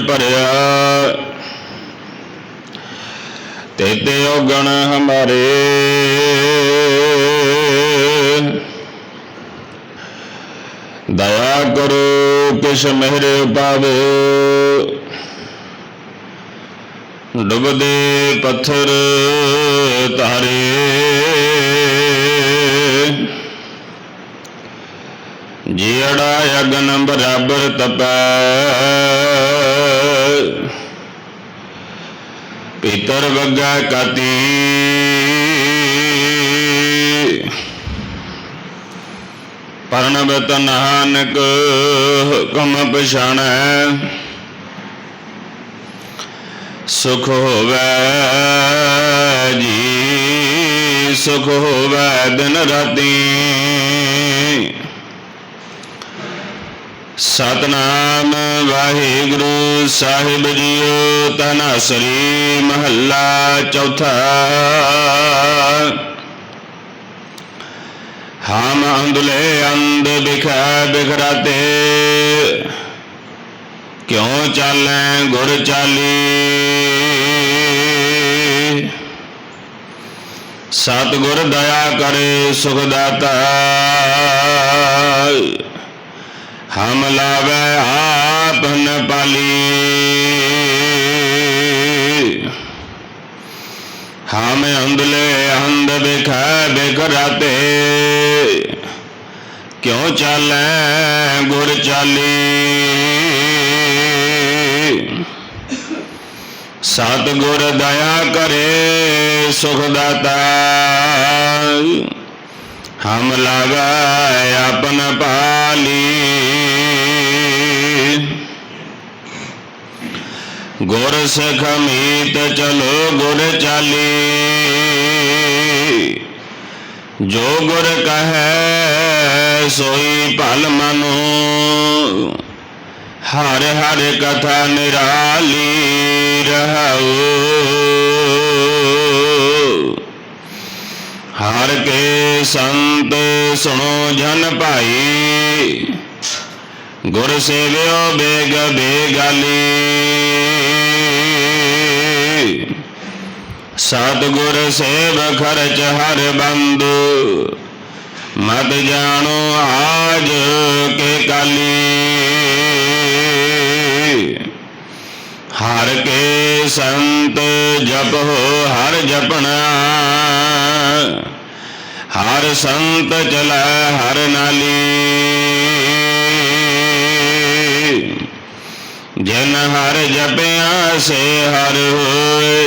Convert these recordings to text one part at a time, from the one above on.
भरिया तेते औगण हमारे दया करो किस मेहरे पावे डुबदे पत्थर तारे जियड़ा अगन बराबर तपै पितर वगा काती परनबत नानक हुकम पछाणै सुख होवै जी सुख होवै दिन राती सतनाम वाहिगुरु साहिब जीओ तनासरी महला चौथा। हम अंधले अंध बिखै बिखराते क्यों चालें गुर चाली सतगुर दया करे सुखदाता हम लावे आप न पाली हम अंधले अंध बिखै बिखराते क्यों चाले गुर चाली सतगुर दया करे सुखदाता हम लागा अपन पाली गुर सिख मीत चलो गुर चाली जो गुर कहे सोई भल मनो हर हर कथा निराली रहाओ हर के संत सुनो जन भाई गुर सेव्यो बेग बेगाली सतगुर सेव खर्च हर बंधु मत जानो आज के काली हर के संत जप हो हर जपना हर संत चला हर नाली जिन हर जपिया से हर होए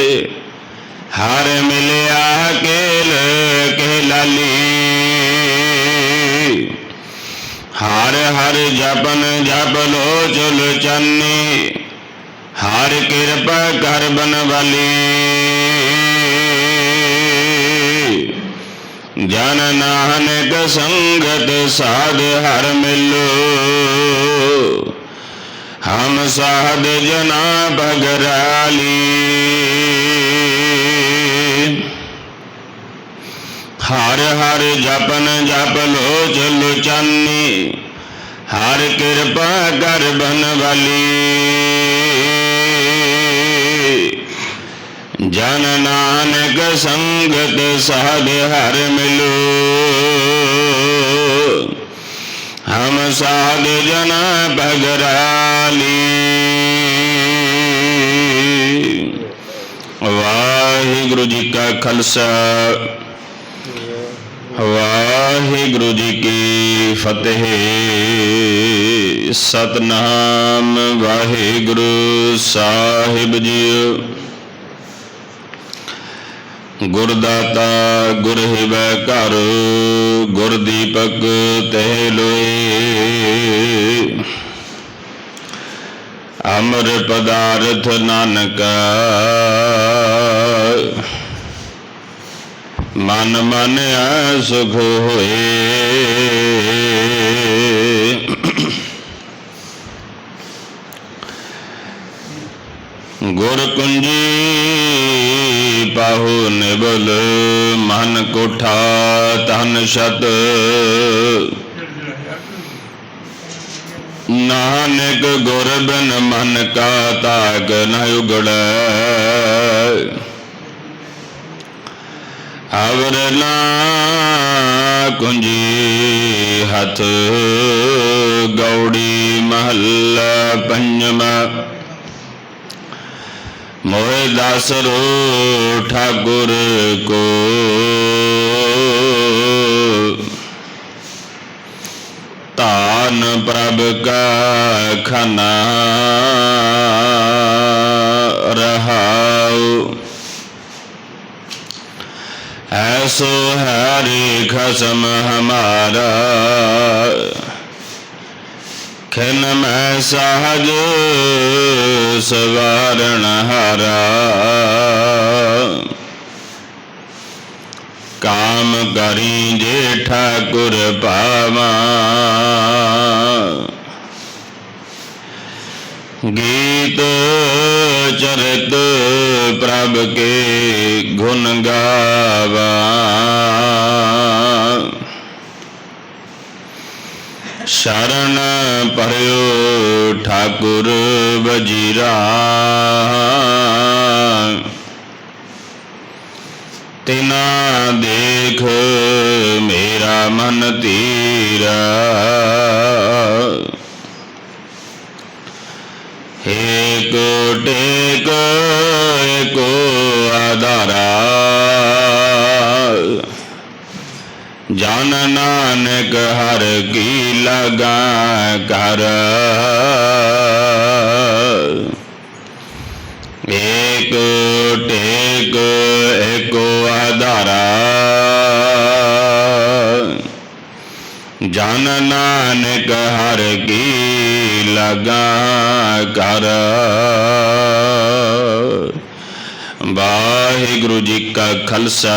हर मिलया केल के लाली हर हर जपन जप लो चुल चन्नी हर कृपा कर बन वाली जन नानक संगत साध हर मिलो हम साध जना बगराली हर हर जपन जप लो चलो चन्नी हर कृपा कर बन वाली जन नानक संगत साध हर मिलो हम साध जना बगराली। वाहिगुरु जी का खालसा वाहिगुरु जी की फतेह। सतनाम वाहिगुरु साहिब जी। गुरदाता गुर हिवै घर गुर दीपक तह लोए अमर पदार्थ नानका मन मन सुख होए। गुर कुंजी पाहु निबल मन कोठा तन शत नानक गुर बिन मन का ताक न उगड़ै। अवर ना कुंजी हथ गौड़ी महला पंजमा। मोहे दासरो ठाकुर को तान प्रभ का खाना रहाओ। ऐसो हरि खसम हमारा खिन में सहज सवारण हारा। काम करी जे ठाकुर पावा गीत चरित प्रभ के गुण गावा। शरण पर्यो ठाकुर वजीरा तिना देख मेरा मन तीरा। एक टेक एको आधारा जान नानक हर की लगा कर। एक टेक एको आधारा जान नानक हर की लगा कर। वाहिगुरु जी का खालसा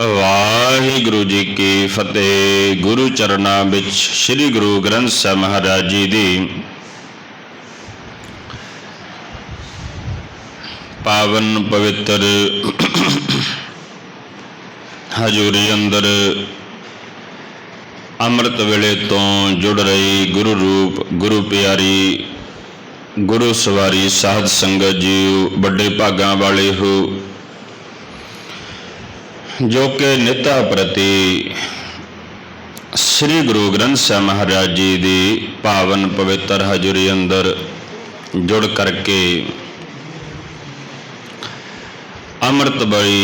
वाहिगुरु जी की फतेह। गुरु चरना विच श्री गुरु ग्रंथ साहिब महाराज जी दी पावन पवित्र हजूरी अंदर अमृत वेले तो जुड़ रही गुरु रूप गुरु प्यारी गुरु सवारी साध संगत जी बड़े भागां वाले हो जो कि निता प्रति श्री गुरु ग्रंथ साहिब महाराज जी दी पावन पवित्र हजूरी अंदर जुड़ करके अमृत बड़ी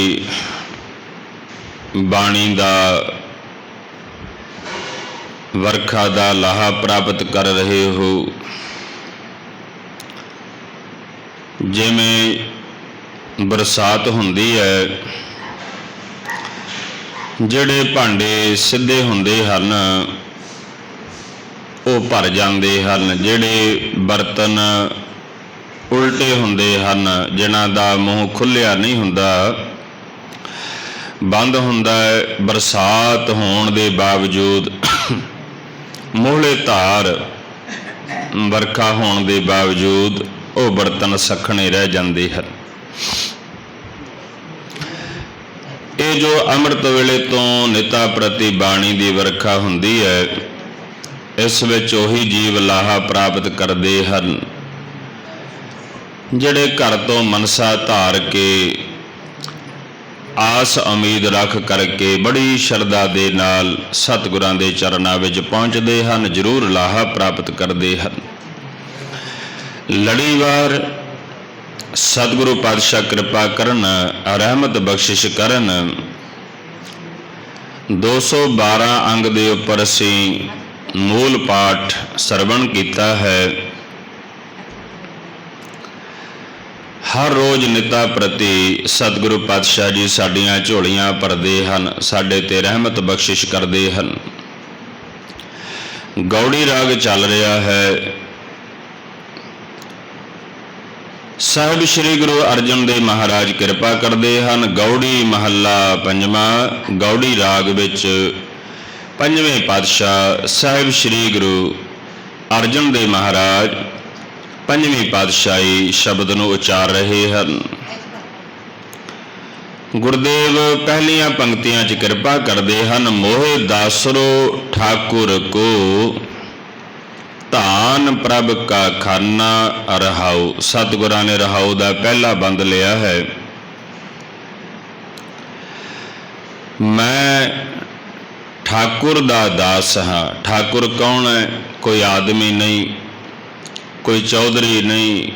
बाणी दा वर्खा दा लाहा प्राप्त कर रहे हो। जिमें बरसात हुंदी है जिहड़े भांडे सिद्धे हुंदे हन वो भर जाते हैं, जिहड़े बर्तन उल्टे हुंदे हन जिन्हां दा मूँह खुलिया नहीं हुंदा बंद हुंदा है। बरसात होने के बावजूद मोहले धार बरखा होने के बावजूद वो बर्तन सखने रह जाते हैं। ये जो अमृत वेले तो निता प्रति बाणी की वर्खा हुंदी है, इस विच ओही जीव लाहा प्राप्त करते हैं जिहड़े घर तो मनसा धार के आस उम्मीद रख करके बड़ी श्रद्धा दे नाल सतगुरां दे चरनां विच पहुँचते हैं, जरूर लाहा प्राप्त करते हैं। लड़ीवार सतगुरु पातशाह कृपा करन रहमत बख्शिश करन 212 अंग दे उपर असीं मूल पाठ सरवण कीता है। हर रोज निता प्रति सतगुरु पातशाह जी साडियां झोलियां भरदे हन, साडे ते रहमत बख्शिश करते हैं। गौड़ी राग चल रहा है। साहिब श्री गुरु अर्जन देव महाराज कृपा करते हैं। गौड़ी महला पंजवा गौड़ी राग विच पंजवें पातशाह साहिब श्री गुरु अर्जन देव महाराज पंजवीं पातशाही शब्द नूं उचार रहे हैं। गुरदेव पहलियां पंक्तियां च कृपा करते हैं। मोहे दासरो ठाकुर को ਧਾਨ ਪ੍ਰਭ ਕਾ ਖਾਨਾ ਰਹਾਉ। ਸਤਿਗੁਰਾਂ ਨੇ ਰਹਾਉ ਦਾ ਪਹਿਲਾ ਬੰਦ ਲਿਆ ਹੈ। ਮੈਂ ਠਾਕੁਰ ਦਾ ਦਾਸ ਹਾਂ। ਠਾਕੁਰ ਕੌਣ ਹੈ? ਕੋਈ ਆਦਮੀ ਨਹੀਂ, ਕੋਈ ਚੌਧਰੀ ਨਹੀਂ,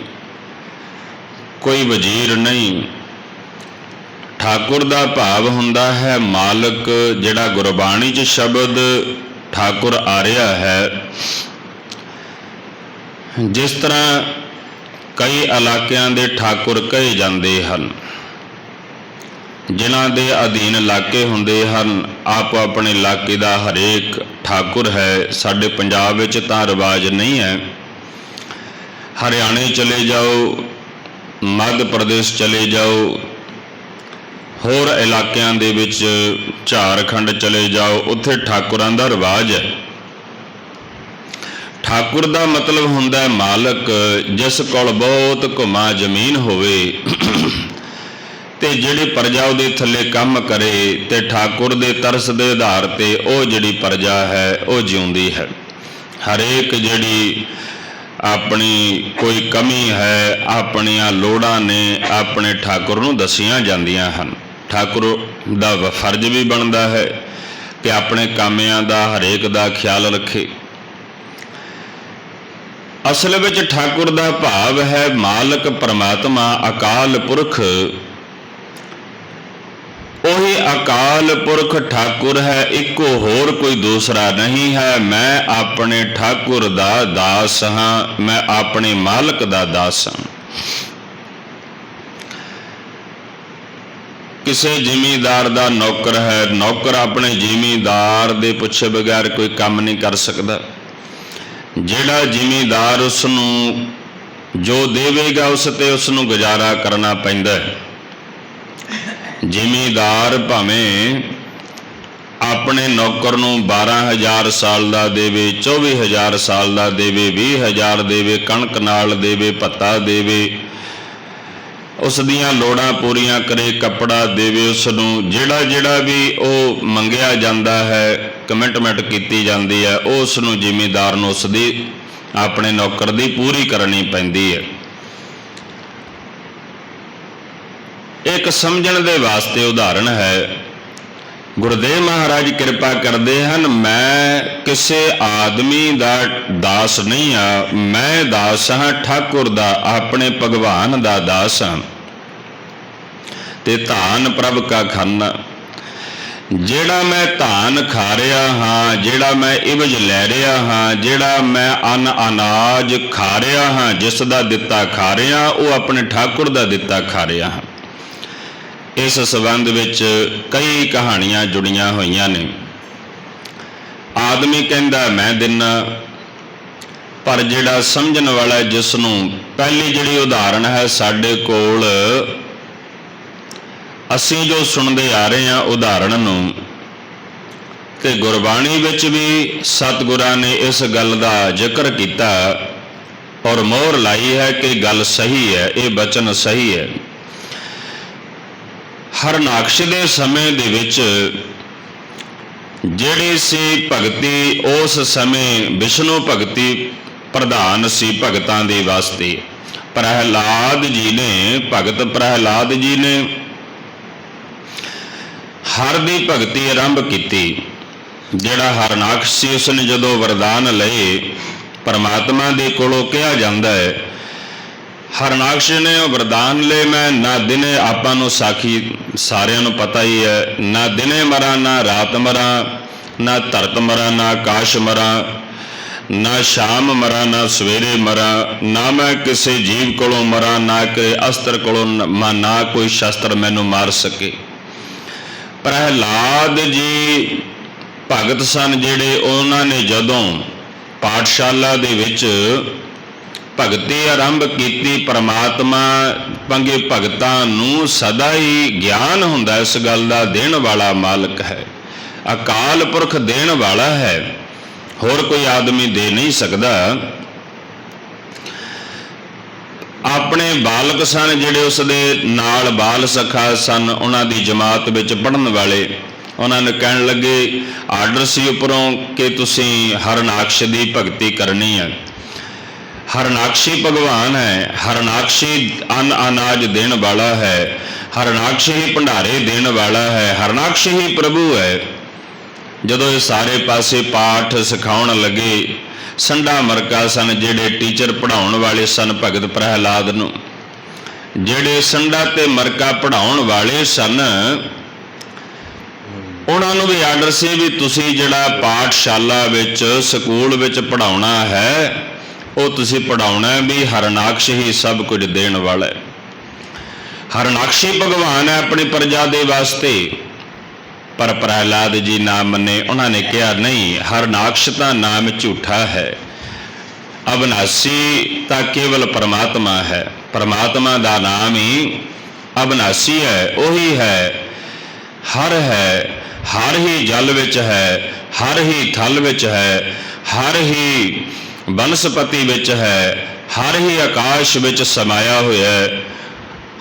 ਕੋਈ ਵਜ਼ੀਰ ਨਹੀਂ। ਠਾਕੁਰ ਦਾ ਭਾਵ ਹੁੰਦਾ ਹੈ ਮਾਲਕ। ਜਿਹੜਾ ਗੁਰਬਾਣੀ 'ਚ ਸ਼ਬਦ ਠਾਕੁਰ ਆ ਰਿਹਾ ਹੈ, ਜਿਸ ਤਰ੍ਹਾਂ ਕਈ ਇਲਾਕਿਆਂ ਦੇ ਠਾਕੁਰ ਕਹੇ ਜਾਂਦੇ ਹਨ, ਜਿਨ੍ਹਾਂ ਦੇ ਅਧੀਨ ਇਲਾਕੇ ਹੁੰਦੇ ਹਨ, ਆਪੋ ਆਪਣੇ ਇਲਾਕੇ ਦਾ ਹਰੇਕ ਠਾਕੁਰ ਹੈ। ਸਾਡੇ ਪੰਜਾਬ ਵਿੱਚ ਤਾਂ ਰਿਵਾਜ ਨਹੀਂ ਹੈ। ਹਰਿਆਣੇ ਚਲੇ ਜਾਓ, ਮੱਧ ਪ੍ਰਦੇਸ਼ ਚਲੇ ਜਾਓ, ਹੋਰ ਇਲਾਕਿਆਂ ਦੇ ਵਿੱਚ ਝਾਰਖੰਡ ਚਲੇ ਜਾਓ, ਉੱਥੇ ਠਾਕੁਰਾਂ ਦਾ ਰਿਵਾਜ ਹੈ। ਠਾਕੁਰ ਦਾ ਮਤਲਬ ਹੁੰਦਾ ਮਾਲਕ, ਜਿਸ ਕੋਲ ਬਹੁਤ ਘੁਮਾ ਜ਼ਮੀਨ ਹੋਵੇ ਤੇ ਜਿਹੜੀ ਪ੍ਰਜਾ ਉਹਦੇ ਥੱਲੇ ਕੰਮ ਕਰੇ, ਤੇ ਠਾਕੁਰ ਦੇ ਤਰਸ ਦੇ ਆਧਾਰ ਤੇ ਉਹ ਜਿਹੜੀ ਪ੍ਰਜਾ ਹੈ ਉਹ ਜਿਉਂਦੀ ਹੈ। ਹਰੇਕ ਜਿਹੜੀ ਆਪਣੀ ਕੋਈ ਕਮੀ ਹੈ, ਆਪਣੀਆਂ ਲੋੜਾਂ ਨੇ ਆਪਣੇ ਠਾਕੁਰ ਨੂੰ ਦੱਸੀਆਂ ਜਾਂਦੀਆਂ ਹਨ। ਠਾਕੁਰ ਦਾ ਫਰਜ਼ ਵੀ ਬਣਦਾ ਹੈ ਕਿ ਆਪਣੇ ਕਾਮਿਆਂ ਦਾ ਹਰੇਕ ਦਾ ਖਿਆਲ ਰੱਖੇ। ਅਸਲ ਵਿੱਚ ਠਾਕੁਰ ਦਾ ਭਾਵ ਹੈ ਮਾਲਕ, ਪਰਮਾਤਮਾ, ਅਕਾਲ ਪੁਰਖ। ਉਹੀ ਅਕਾਲ ਪੁਰਖ ਠਾਕੁਰ ਹੈ, ਇੱਕੋ ਹੋਰ ਕੋਈ ਦੂਸਰਾ ਨਹੀਂ ਹੈ। ਮੈਂ ਆਪਣੇ ਠਾਕੁਰ ਦਾ ਦਾਸ ਹਾਂ, ਮੈਂ ਆਪਣੇ ਮਾਲਕ ਦਾ ਦਾਸ ਹਾਂ। ਕਿਸੇ ਜ਼ਿਮੀਂਦਾਰ ਦਾ ਨੌਕਰ ਹੈ, ਨੌਕਰ ਆਪਣੇ ਜ਼ਿਮੀਂਦਾਰ ਦੇ ਪੁੱਛੇ ਬਗੈਰ ਕੋਈ ਕੰਮ ਨਹੀਂ ਕਰ ਸਕਦਾ। ਜਿਹੜਾ ਜ਼ਿਮੀਂਦਾਰ ਉਸ ਨੂੰ ਜੋ ਦੇਵੇਗਾ ਉਸ ਤੇ ਉਸ ਨੂੰ ਗੁਜ਼ਾਰਾ ਕਰਨਾ ਪੈਂਦਾ ਹੈ। ਜ਼ਿਮੀਂਦਾਰ ਭਾਵੇਂ ਆਪਣੇ ਨੌਕਰ ਨੂੰ 12,000 ਸਾਲ ਦਾ ਦੇਵੇ, 24,000 ਸਾਲ ਦਾ ਦੇਵੇ, 20,000 ਦੇਵੇ, ਕਣਕ ਨਾਲ ਦੇਵੇ, ਭੱਤਾ ਦੇਵੇ, ਉਸ ਦੀਆਂ ਲੋੜਾਂ ਪੂਰੀਆਂ ਕਰੇ, ਕੱਪੜਾ ਦੇਵੇ ਉਸ ਨੂੰ, ਜਿਹੜਾ ਵੀ ਉਹ ਮੰਗਿਆ ਜਾਂਦਾ ਹੈ, ਕਮਿਟਮੈਂਟ ਕੀਤੀ ਜਾਂਦੀ ਹੈ, ਉਹ ਉਸ ਨੂੰ ਜ਼ਿਮੀਂਦਾਰ ਨੂੰ ਉਸ ਦੀ ਆਪਣੇ ਨੌਕਰ ਦੀ ਪੂਰੀ ਕਰਨੀ ਪੈਂਦੀ ਹੈ। ਇੱਕ ਸਮਝਣ ਦੇ ਵਾਸਤੇ ਉਦਾਹਰਣ ਹੈ। ਗੁਰਦੇਵ ਮਹਾਰਾਜ ਕਿਰਪਾ ਕਰਦੇ ਹਨ, ਮੈਂ ਕਿਸੇ ਆਦਮੀ ਦਾ ਦਾਸ ਨਹੀਂ ਹਾਂ, ਮੈਂ ਦਾਸ ਹਾਂ ਠਾਕੁਰ ਦਾ, ਆਪਣੇ ਭਗਵਾਨ ਦਾ ਦਾਸ ਹਾਂ। ਤੇ ਧਾਨ ਪ੍ਰਭ ਕਾ ਖਾਨਾ, ਜਿਹੜਾ ਮੈਂ ਧਾਨ ਖਾ ਰਿਹਾ ਹਾਂ, ਜਿਹੜਾ ਮੈਂ ਇਵਜ਼ ਲੈ ਰਿਹਾ ਹਾਂ, ਜਿਹੜਾ ਮੈਂ ਅਨਾਜ ਖਾ ਰਿਹਾ ਹਾਂ, ਜਿਸ ਦਾ ਦਿੱਤਾ ਖਾ ਰਿਹਾ, ਉਹ ਆਪਣੇ ਠਾਕੁਰ ਦਾ ਦਿੱਤਾ ਖਾ ਰਿਹਾ ਹਾਂ। ਇਸ ਸੰਬੰਧ ਵਿੱਚ ਕਈ ਕਹਾਣੀਆਂ ਜੁੜੀਆਂ ਹੋਈਆਂ ਨੇ। ਆਦਮੀ ਕਹਿੰਦਾ ਮੈਂ ਦਿੰਨਾ, ਪਰ ਜਿਹੜਾ ਸਮਝਣ ਵਾਲਾ, ਜਿਸ ਨੂੰ ਪਹਿਲੀ ਜਿਹੜੀ ਉਦਾਹਰਣ ਹੈ ਸਾਡੇ ਕੋਲ, ਅਸੀਂ ਜੋ ਸੁਣਦੇ ਆ ਰਹੇ ਹਾਂ ਉਦਾਹਰਣ ਨੂੰ, ਤੇ ਗੁਰਬਾਣੀ ਵਿੱਚ ਵੀ ਸਤਿਗੁਰਾਂ ਨੇ ਇਸ ਗੱਲ ਦਾ ਜ਼ਿਕਰ ਕੀਤਾ ਔਰ ਮੋਹਰ ਲਾਈ ਹੈ ਕਿ ਗੱਲ ਸਹੀ ਹੈ, ਇਹ ਬਚਨ ਸਹੀ ਹੈ। ਹਰਨਾਕਸ਼ ਦੇ ਸਮੇਂ ਦੇ ਵਿੱਚ ਜਿਹੜੀ ਸੀ ਭਗਤੀ, ਉਸ ਸਮੇਂ ਵਿਸ਼ਨੂੰ ਭਗਤੀ ਪ੍ਰਧਾਨ ਸੀ ਭਗਤਾਂ ਦੇ ਵਾਸਤੇ। ਪ੍ਰਹਿਲਾਦ ਜੀ ਨੇ, ਭਗਤ ਪ੍ਰਹਿਲਾਦ ਜੀ ਨੇ ਹਰ ਦੀ ਭਗਤੀ ਆਰੰਭ ਕੀਤੀ। ਜਿਹੜਾ ਹਰਨਾਕਸ਼ ਸੀ, ਉਸਨੇ ਜਦੋਂ ਵਰਦਾਨ ਲਏ ਪਰਮਾਤਮਾ ਦੇ ਕੋਲੋਂ, ਕਿਹਾ ਜਾਂਦਾ ਹੈ ਹਰਨਾਕਸ਼ ਨੇ ਉਹ ਵਰਦਾਨ ਲਏ, ਮੈਂ ਨਾ ਦਿਨੇ, ਆਪਾਂ ਨੂੰ ਸਾਖੀ ਸਾਰਿਆਂ ਨੂੰ ਪਤਾ ਹੀ ਹੈ, ਨਾ ਦਿਨੇ ਮਰਾਂ, ਨਾ ਰਾਤ ਮਰਾਂ, ਨਾ ਧਰਤ ਮਰਾਂ, ਨਾ ਆਕਾਸ਼ ਮਰਾਂ, ਨਾ ਸ਼ਾਮ ਮਰਾਂ, ਨਾ ਸਵੇਰੇ ਮਰਾਂ, ਨਾ ਮੈਂ ਕਿਸੇ ਜੀਵ ਕੋਲੋਂ ਮਰਾਂ, ਨਾ ਕਿ ਅਸਤਰ ਕੋਲੋਂ, ਨਾ ਕੋਈ ਸ਼ਸਤਰ ਮੈਨੂੰ ਮਾਰ ਸਕੇ। ਪ੍ਰਹਿਲਾਦ ਜੀ ਭਗਤ ਸਨ ਜਿਹੜੇ, ਉਹਨਾਂ ਨੇ ਜਦੋਂ ਪਾਠਸ਼ਾਲਾ ਦੇ ਵਿੱਚ ਭਗਤੀ ਆਰੰਭ ਕੀਤੀ, ਪਰਮਾਤਮਾ ਪੰਗੇ ਭਗਤਾਂ ਨੂੰ ਸਦਾ ਹੀ ਗਿਆਨ ਹੁੰਦਾ ਇਸ ਗੱਲ ਦਾ, ਦੇਣ ਵਾਲਾ ਮਾਲਕ ਹੈ, ਅਕਾਲ ਪੁਰਖ ਦੇਣ ਵਾਲਾ ਹੈ, ਹੋਰ ਕੋਈ ਆਦਮੀ ਦੇ ਨਹੀਂ ਸਕਦਾ। ਆਪਣੇ ਬਾਲਕ ਸਨ ਜਿਹੜੇ, ਉਸ ਦੇ ਨਾਲ ਬਾਲ ਸਖਾ ਸਨ, ਉਹਨਾਂ ਦੀ ਜਮਾਤ ਵਿੱਚ ਪੜ੍ਹਨ ਵਾਲੇ, ਉਹਨਾਂ ਨੂੰ ਕਹਿਣ ਲੱਗੇ ਆਰਡਰ ਸੀ ਉੱਪਰੋਂ ਕਿ ਤੁਸੀਂ ਹਰਨਾਕਸ਼ ਦੀ ਭਗਤੀ ਕਰਨੀ ਹੈ। ਹਰਨਾਕਸ਼ੀ ਭਗਵਾਨ ਹੈ, ਹਰਨਾਕਸ਼ੀ ਅੰਨ ਅਨਾਜ ਦੇਣ ਵਾਲਾ ਹੈ, ਹਰਨਾਕਸ਼ ਹੀ ਭੰਡਾਰੇ ਦੇਣ ਵਾਲਾ ਹੈ, ਹਰਨਾਕਸ਼ ਹੀ ਪ੍ਰਭੂ ਹੈ। ਜਦੋਂ ਇਹ ਸਾਰੇ ਪਾਸੇ ਪਾਠ ਸਿਖਾਉਣ ਲੱਗੇ, ਸੰਡਾ ਮਰਕਾ ਸਨ ਜਿਹੜੇ ਟੀਚਰ ਪੜ੍ਹਾਉਣ ਵਾਲੇ ਸਨ ਭਗਤ ਪ੍ਰਹਿਲਾਦ ਨੂੰ, ਜਿਹੜੇ ਸੰਡਾ ਤੇ ਮਰਕਾ ਪੜ੍ਹਾਉਣ ਵਾਲੇ ਸਨ, ਉਹਨਾਂ ਨੂੰ ਵੀ ਆਰਡਰ ਸੀ ਵੀ ਤੁਸੀਂ ਜਿਹੜਾ ਪਾਠਸ਼ਾਲਾ ਵਿੱਚ ਸਕੂਲ ਵਿੱਚ ਪੜ੍ਹਾਉਣਾ ਹੈ ਉਹ ਤੁਸੀਂ ਪੜ੍ਹਾਉਣਾ ਵੀ ਹਰਨਾਕਸ਼ ਹੀ ਸਭ ਕੁਝ ਦੇਣ ਵਾਲਾ ਹੈ। ਹਰਨਾਕਸ਼ੀ ਭਗਵਾਨ ਹੈ ਆਪਣੀ ਪ੍ਰਜਾ ਦੇ ਵਾਸਤੇ। ਪਰ ਪ੍ਰਹਿਲਾਦ ਜੀ ਨਾ ਮੰਨੇ। ਉਹਨਾਂ ਨੇ ਕਿਹਾ ਨਹੀਂ, ਹਰਨਾਕਸ਼ ਤਾਂ ਨਾਮ ਝੂਠਾ ਹੈ, ਅਬਨਾਸੀ ਤਾਂ ਕੇਵਲ ਪਰਮਾਤਮਾ ਹੈ। ਪਰਮਾਤਮਾ ਦਾ ਨਾਮ ਹੀ ਅਬਨਾਸੀ ਹੈ, ਉਹੀ ਹੈ, ਹਰ ਹੈ, ਹਰ ਹੀ ਜਲ ਵਿੱਚ ਹੈ, ਹਰ ਹੀ ਥਲ ਵਿੱਚ ਹੈ, ਹਰ ਹੀ ਬਨਸਪਤੀ ਵਿੱਚ ਹੈ, ਹਰ ਹੀ ਆਕਾਸ਼ ਵਿੱਚ ਸਮਾਇਆ ਹੋਇਆ ਹੈ,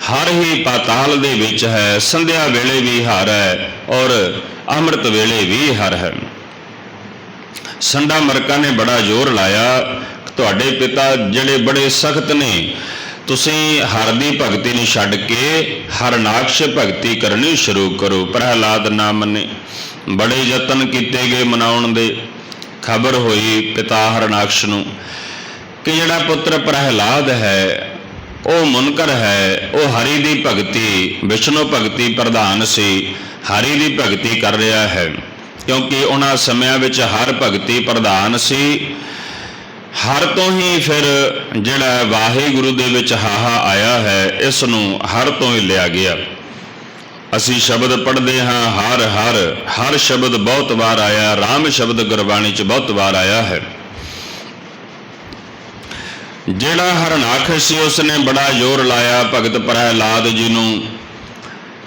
ਹਰ ਹੀ ਪਾਤਾਲ ਦੇ ਵਿੱਚ ਹੈ, ਸੰਧਿਆ ਵੇਲੇ ਵੀ ਹਰ ਹੈ ਔਰ ਅੰਮ੍ਰਿਤ ਵੇਲੇ ਵੀ ਹਰ ਹੈ। ਸੰਡਾ ਮਰਕਾ ਨੇ ਬੜਾ ਜ਼ੋਰ ਲਾਇਆ, ਤੁਹਾਡੇ ਪਿਤਾ ਜਿਹੜੇ ਬੜੇ ਸਖਤ ਨੇ, ਤੁਸੀਂ ਹਰ ਦੀ ਭਗਤੀ ਨੂੰ ਛੱਡ ਕੇ ਹਰਨਾਕਸ਼ ਭਗਤੀ ਕਰਨੀ ਸ਼ੁਰੂ ਕਰੋ। ਪ੍ਰਹਿਲਾਦ ਨਾ ਮੰਨੇ। ਬੜੇ ਯਤਨ ਕੀਤੇ ਗਏ ਮਨਾਉਣ ਦੇ। ਖਬਰ ਹੋਈ ਪਿਤਾ ਹਰਨਾਕਸ਼ ਨੂੰ ਕਿ ਜਿਹੜਾ ਪੁੱਤਰ ਪ੍ਰਹਿਲਾਦ ਹੈ ਉਹ ਮੁਨਕਰ ਹੈ, ਉਹ ਹਰੀ ਦੀ ਭਗਤੀ, ਵਿਸ਼ਨੂੰ ਭਗਤੀ ਪ੍ਰਧਾਨ ਸੀ, ਹਰੀ ਦੀ ਭਗਤੀ ਕਰ ਰਿਹਾ ਹੈ। ਕਿਉਂਕਿ ਉਹਨਾਂ ਸਮਿਆਂ ਵਿੱਚ ਹਰ ਭਗਤੀ ਪ੍ਰਧਾਨ ਸੀ। ਹਰ ਤੋਂ ਹੀ ਫਿਰ ਜਿਹੜਾ ਵਾਹਿਗੁਰੂ ਦੇ ਵਿੱਚ ਹਾਹਾ ਆਇਆ ਹੈ, ਇਸ ਨੂੰ ਹਰ ਤੋਂ ਹੀ ਲਿਆ ਗਿਆ। ਅਸੀਂ ਸ਼ਬਦ ਪੜ੍ਹਦੇ ਹਾਂ ਹਰ ਹਰ, ਹਰ ਸ਼ਬਦ ਬਹੁਤ ਵਾਰ ਆਇਆ, ਰਾਮ ਸ਼ਬਦ ਗੁਰਬਾਣੀ 'ਚ ਬਹੁਤ ਵਾਰ ਆਇਆ ਹੈ। ਜਿਹੜਾ ਹਰਨਾਕਸ਼ ਸੀ ਉਸਨੇ ਬੜਾ ਜ਼ੋਰ ਲਾਇਆ ਭਗਤ ਪ੍ਰਹਿਲਾਦ ਜੀ ਨੂੰ।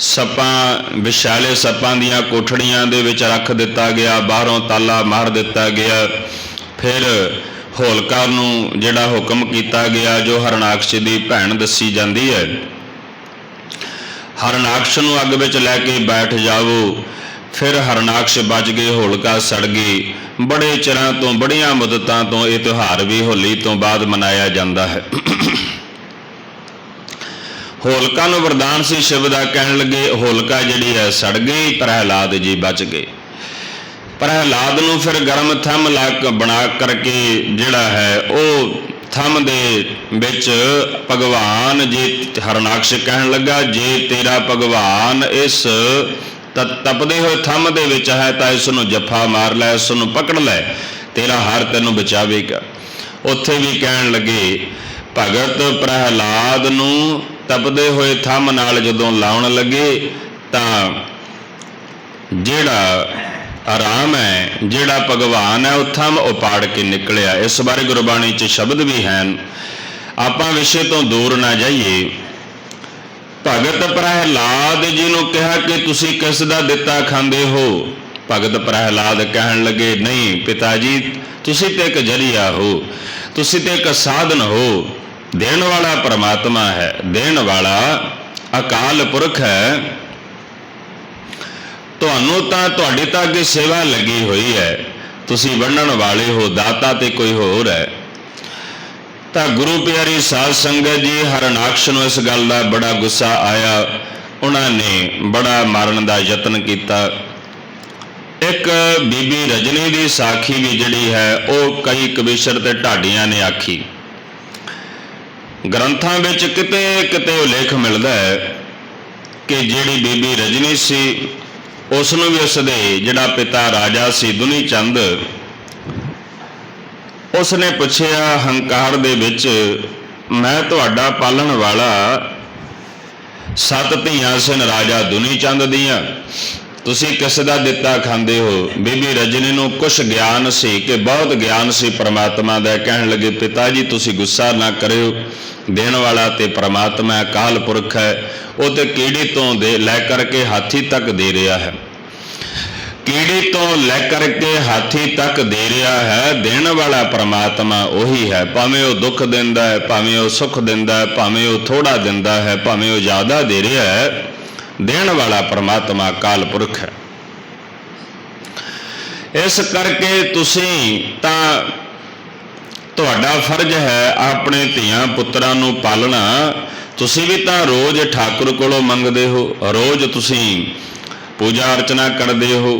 ਸੱਪਾਂ, ਵਿਸ਼ਾਲੇ ਸੱਪਾਂ ਦੀਆਂ ਕੋਠੜੀਆਂ ਦੇ ਵਿੱਚ ਰੱਖ ਦਿੱਤਾ ਗਿਆ, ਬਾਹਰੋਂ ਤਾਲਾ ਮਾਰ ਦਿੱਤਾ ਗਿਆ। ਫਿਰ ਹੋਲਕਾ ਨੂੰ ਜਿਹੜਾ ਹੁਕਮ ਕੀਤਾ ਗਿਆ, ਜੋ ਹਰਨਾਕਸ਼ ਦੀ ਭੈਣ ਦੱਸੀ ਜਾਂਦੀ ਹੈ, ਹਰਨਾਕਸ਼ ਨੂੰ ਅੱਗ ਵਿੱਚ ਲੈ ਕੇ ਬੈਠ ਜਾਵੋ। ਫਿਰ ਹਰਨਾਕਸ਼ ਬਚ ਗਏ, ਹੋਲਕਾ ਸੜ ਗਈ। ਬੜੇ ਚਿਰਾਂ ਤੋਂ, ਬੜੀਆਂ ਮੁੱਦਤਾਂ ਤੋਂ ਇਹ ਤਿਉਹਾਰ ਵੀ ਹੋਲੀ ਤੋਂ ਬਾਅਦ ਮਨਾਇਆ ਜਾਂਦਾ ਹੈ। ਹੋਲਕਾ ਨੂੰ ਵਰਦਾਨ ਸੀ ਸ਼ਿਵ ਦਾ, ਕਹਿਣ ਲੱਗੇ ਹੋਲਕਾ ਜਿਹੜੀ ਹੈ ਸੜ ਗਈ, ਪ੍ਰਹਿਲਾਦ ਜੀ ਬਚ ਗਏ। ਪ੍ਰਹਿਲਾਦ ਨੂੰ ਫਿਰ ਗਰਮ ਥੰਮ ਬਣਾ ਕਰਕੇ ਜਿਹੜਾ ਹੈ ਉਹ ਥੰਮ ਦੇ ਵਿੱਚ ਭਗਵਾਨ ਜੀ, ਹਰਨਾਕਸ਼ ਕਹਿਣ ਲੱਗਾ ਜੇ ਤੇਰਾ ਭਗਵਾਨ ਇਸ ਤਪਦੇ ਹੋਏ ਥੰਮ ਦੇ ਵਿੱਚ ਹੈ ਤਾਂ ਇਸ ਨੂੰ ਜੱਫਾ ਮਾਰ ਲੈ, ਇਸ ਨੂੰ ਪਕੜ ਲੈ, ਤੇਰਾ ਹਰ ਤੈਨੂੰ ਬਚਾਵੇਗਾ। ਉੱਥੇ ਵੀ ਕਹਿਣ ਲੱਗੇ ਭਗਤ ਪ੍ਰਹਿਲਾਦ ਨੂੰ ਤਪਦੇ ਹੋਏ ਥੰਮ ਨਾਲ ਜਦੋਂ ਲਾਉਣ ਲੱਗੇ ਤਾਂ ਜਿਹੜਾ ਆਰਾਮ ਹੈ, ਜਿਹੜਾ ਭਗਵਾਨ ਹੈ, ਉਹ ਥੰਮ ਉਪਾੜ ਕੇ ਨਿਕਲਿਆ। ਇਸ ਬਾਰੇ ਗੁਰਬਾਣੀ 'ਚ ਸ਼ਬਦ ਵੀ ਹਨ, ਆਪਾਂ ਵਿਸ਼ੇ ਤੋਂ ਦੂਰ ਨਾ ਜਾਈਏ। ਭਗਤ ਪ੍ਰਹਿਲਾਦ ਜੀ ਨੂੰ ਕਿਹਾ ਕਿ ਤੁਸੀਂ ਕਿਸ ਦਾ ਦਿੱਤਾ ਖਾਂਦੇ ਹੋ? ਭਗਤ ਪ੍ਰਹਿਲਾਦ ਕਹਿਣ ਲੱਗੇ ਨਹੀਂ ਪਿਤਾ ਜੀ, ਤੁਸੀਂ ਤੇ ਇੱਕ ਜਰੀਆ ਹੋ, ਤੁਸੀਂ ਤੇ ਇੱਕ ਸਾਧਨ ਹੋ। ਦੇਣ ਵਾਲਾ ਪਰਮਾਤਮਾ ਹੈ, ਦੇਣ ਵਾਲਾ ਅਕਾਲ ਪੁਰਖ ਹੈ। ਤੁਹਾਨੂੰ ਤਾਂ, ਤੁਹਾਡੀ ਤਾਂ ਅੱਗੇ ਸੇਵਾ ਲੱਗੀ ਹੋਈ ਹੈ, ਤੁਸੀਂ ਵੰਡਣ ਵਾਲੇ ਹੋ, ਦਾਤਾ ਤੇ ਕੋਈ ਹੋਰ ਹੈ। ਤਾਂ ਗੁਰੂ ਪਿਆਰੀ ਸਾਧ ਸੰਗਤ ਜੀ, ਹਰਨਾਕਸ਼ ਨੂੰ ਇਸ ਗੱਲ ਦਾ ਬੜਾ ਗੁੱਸਾ ਆਇਆ। ਉਹਨਾਂ ਨੇ ਬੜਾ ਮਾਰਨ ਦਾ ਯਤਨ ਕੀਤਾ। ਇੱਕ ਬੀਬੀ ਰਜਨੀ ਦੀ ਸਾਖੀ ਵੀ ਜਿਹੜੀ ਹੈ ਉਹ ਕਈ ਕਵੀਸ਼ਰ ਤੇ ਢਾਡੀਆਂ ਨੇ ਆਖੀ। ਗ੍ਰੰਥਾਂ ਵਿੱਚ ਕਿਤੇ ਕਿਤੇ ਉਲੇਖ ਮਿਲਦਾ ਹੈ ਕਿ ਜਿਹੜੀ ਬੀਬੀ ਰਜਨੀ ਸੀ ਉਸ ਨੂੰ ਵੀ ਉਸ ਦੇ ਜਿਹੜਾ ਪਿਤਾ ਰਾਜਾ ਸੀ ਦੁਨੀ ਚੰਦ, ਉਸ ਨੇ ਪੁੱਛਿਆ ਹੰਕਾਰ ਦੇ ਵਿੱਚ, ਮੈਂ ਤੁਹਾਡਾ ਪਾਲਣ ਵਾਲਾ, 7 ਧੀਆਂ ਸਨ ਰਾਜਾ ਦੁਨੀ ਚੰਦ ਦੀਆਂ, ਤੁਸੀਂ ਕਿਸ ਦਾ ਦਿੱਤਾ ਖਾਂਦੇ ਹੋ? ਬੀਬੀ ਰਜਨੀ ਨੂੰ ਕੁਛ ਗਿਆਨ ਸੀ ਕਿ ਬਹੁਤ ਗਿਆਨ ਸੀ ਪਰਮਾਤਮਾ ਦਾ। ਕਹਿਣ ਲੱਗੇ ਪਿਤਾ ਜੀ ਤੁਸੀਂ ਗੁੱਸਾ ਨਾ ਕਰਿਓ, ਦੇਣ ਵਾਲਾ ਤੇ ਪਰਮਾਤਮਾ ਅਕਾਲ ਪੁਰਖ ਹੈ, ਉਹ ਤੇ ਕੀੜੀ ਤੋਂ ਲੈ ਕਰਕੇ ਹਾਥੀ ਤੱਕ ਦੇ ਰਿਹਾ ਹੈ, ਕੀੜੀ ਤੋਂ ਲੈ ਕਰਕੇ ਹਾਥੀ ਤੱਕ ਦੇ ਰਿਹਾ ਹੈ। ਦੇਣ ਵਾਲਾ ਪਰਮਾਤਮਾ ਉਹੀ ਹੈ, ਭਾਵੇਂ ਉਹ ਦੁੱਖ ਦਿੰਦਾ ਹੈ, ਭਾਵੇਂ ਉਹ ਸੁੱਖ ਦਿੰਦਾ ਹੈ, ਭਾਵੇਂ ਉਹ ਥੋੜਾ ਦਿੰਦਾ ਹੈ, ਭਾਵੇਂ ਉਹ ਜ਼ਿਆਦਾ ਦੇ ਰਿਹਾ ਹੈ, ਦੇਣ ਵਾਲਾ ਪਰਮਾਤਮਾ ਅਕਾਲ ਪੁਰਖ ਹੈ। इस करके तुसीं तां तुहाडा फर्ज है अपने धियां पुत्रां नूं पालना। तुसीं भी तां रोज़ ठाकुर कोलों मंगदे हो, रोज़ तुसीं पूजा अर्चना करदे हो।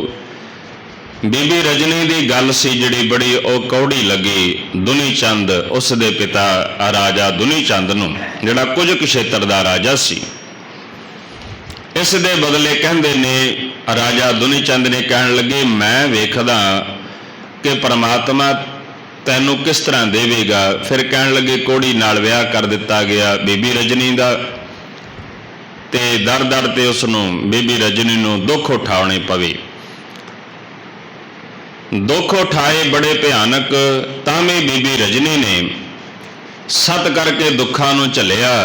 बीबी रजनी की गल सी जिहड़ी बड़ी ਉਹ कौड़ी लगी दुनी चंद उस दे पिता राजा दुनी चंद नूं, जिहड़ा कुछ क्षेत्र का राजा सी। इस दे बदले कहंदे ने राजा दुनी चंद ने कहण लगे, मैं वेखदा कि परमात्मा तैनूं किस तरह देवेगा। फिर कहण लगे कोड़ी नाल विआह कर दिता गया बीबी रजनी का, ते दर दर ते उसनूं बीबी रजनी नूं दुख उठाने पवे। दुख उठाए बड़े भयानक, तां भी बीबी रजनी ने सत करके दुखां नूं झल्लिया।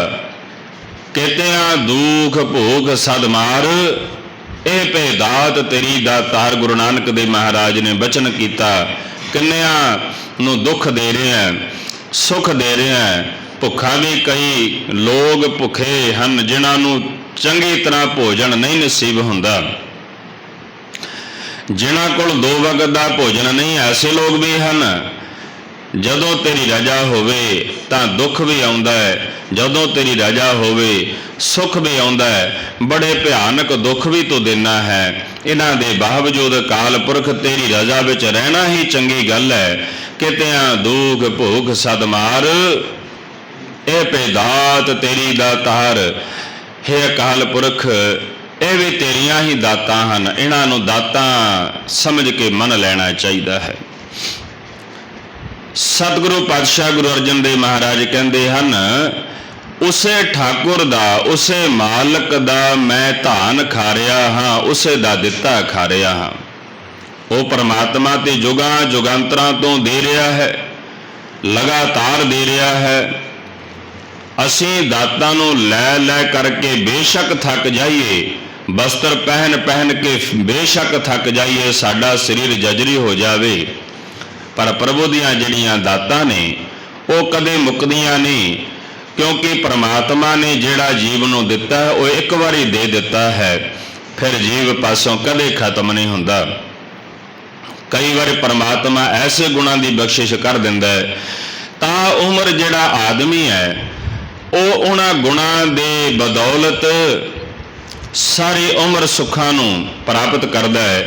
कहतियां दुख भूख सद मार, ਇਹ ਭੇਦਾਤ तेरी दातार गुरु नानक देव महाराज ने बचन किया। किन्नियां नूं दुख दे रहे हैं, सुख दे रहे हैं। भुखा भी कई लोग भुखे हैं जिन्हां नूं चंगी तरह भोजन नहीं नसीब हुंदा, जिन्हां कोल 2 वक्त का भोजन नहीं, ऐसे लोग भी हैं। जदों तेरी रजा होवे तां दुख भी आउंदा है, जदों तेरी रजा होवे सुख भी आउंदा है। बड़े भयानक दुख भी तू देना है। इन्हां दे बावजूद अकाल पुरख तेरी रजा विच रहना ही चंगी गल है। कितियां दुख भूख सद मार, ਇਹ ਭੇਦਾਤ तेरी दातार। हे अकाल पुरख ਇਹ भी तेरियां ही दातां हन, इन्हां नूं दातां समझ के मन लेना चाहिए है। सतगुरु पातशाह गुरु अर्जन देव महाराज कहते हैं, उसे ठाकुर दा उसे मालक दा मैं धान खा रहा हाँ, उसे दा दिता खा रहा हाँ। वो परमात्मा ते जुगां जुगांतरां तो दे रहा है, लगातार दे रहा है। असीं दातां नूं लै लै करके बेशक थक जाइए, वस्त्र पहन पहन के बेशक थक जाइए, साडा शरीर जजरी हो जावे, पर प्रभु दियां जिहड़ियां दातां ने वो कदे मुकदियां नहीं। क्योंकि परमात्मा ने जिहड़ा जीव नूं दिता है वो एक बारी दे दिता है, फिर जीव पासों कदे खत्म नहीं हुंदा। कई बार परमात्मा ऐसे गुणां दी बख्शिश कर दिंदा है, तां उम्र जिहड़ा आदमी है वो उन्हां गुणां दे बदौलत सारी उम्र सुखां नूं प्राप्त करदा है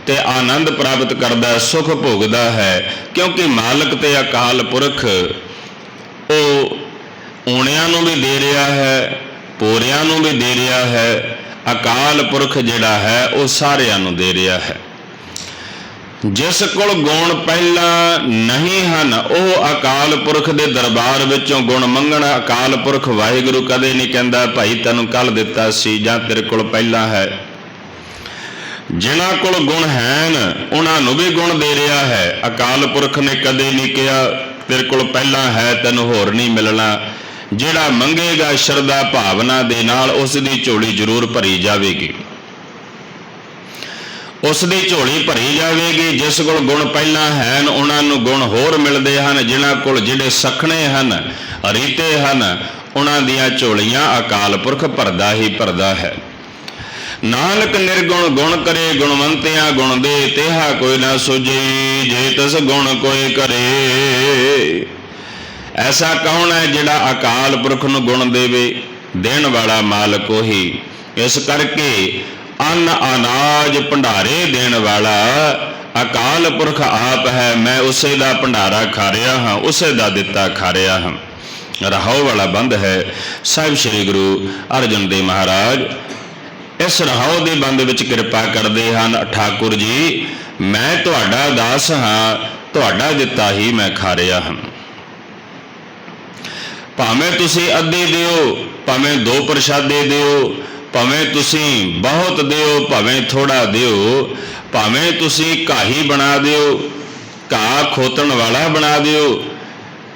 ते आनंद प्राप्त करदा है, सुख भोगदा है। क्योंकि मालक ते अकाल पुरख वो ऊणियां नूं भी दे रहा है, पोरियां नूं भी दे रहा है। अकाल पुरख जिहड़ा है वो सारियां नूं दे रहा है। जिस कोल गुण पहला नहीं हन वो अकाल पुरख दे दरबार विचों गुण मंगण अकाल पुरख वाहिगुरू कदे नहीं कहंदा भाई तैनूं कल दिता सी जां तेरे कोल पहला है। जिन्हां कोल गुण हैन उन्हां नूं भी गुण दे रहा है। अकाल पुरख ने कदे नहीं कहा तेरे कोल पहला है तैनूं होर नहीं मिलना। जिहड़ा मंगेगा शरधा भावना दे नाल उसदी झोली जरूर भरी जावेगी, उसदी झोली भरी जावेगी। जिस कोल गुण पहला हैन उन्हां नूं गुण होर मिलदे हन। जिन्हां कोल जिहड़े सखणे हन रीते हन उन्हां दियां झोलियां अकाल पुरख भरदा ही भरदा है। नानक निर्गुण गुण करे गुणवंतियां गुण दे, तेहा कोई ना सुझे जे तस गुण कोई करे। ऐसा कौन है जिहड़ा अकाल पुरख नूं गुण देवे? देण वाला मालक ही। इस करके अन्न अनाज भंडारे देण वाला अकाल पुरख आप है। मैं उसे दा भंडारा खा रहा हाँ, उसे दा दिता खा रहा हाँ। रहाओ वाला बंद है। साहिब श्री गुरु अर्जन देव महाराज इस रहाओ दे बंद विच किरपा करदे हन। ठाकुर जी मैं तुहाडा दास हाँ, तुहाडा दिता ही मैं खा रहा हाँ। भावें तुसीं अद्धे दिओ, भावें 2 प्रशादे दिओ, भावें तुसीं बहुत दिओ, भावें थोड़ा दिओ, भावें तुसीं घाही बना दिओ, घाह खोतण वाला बना दिओ,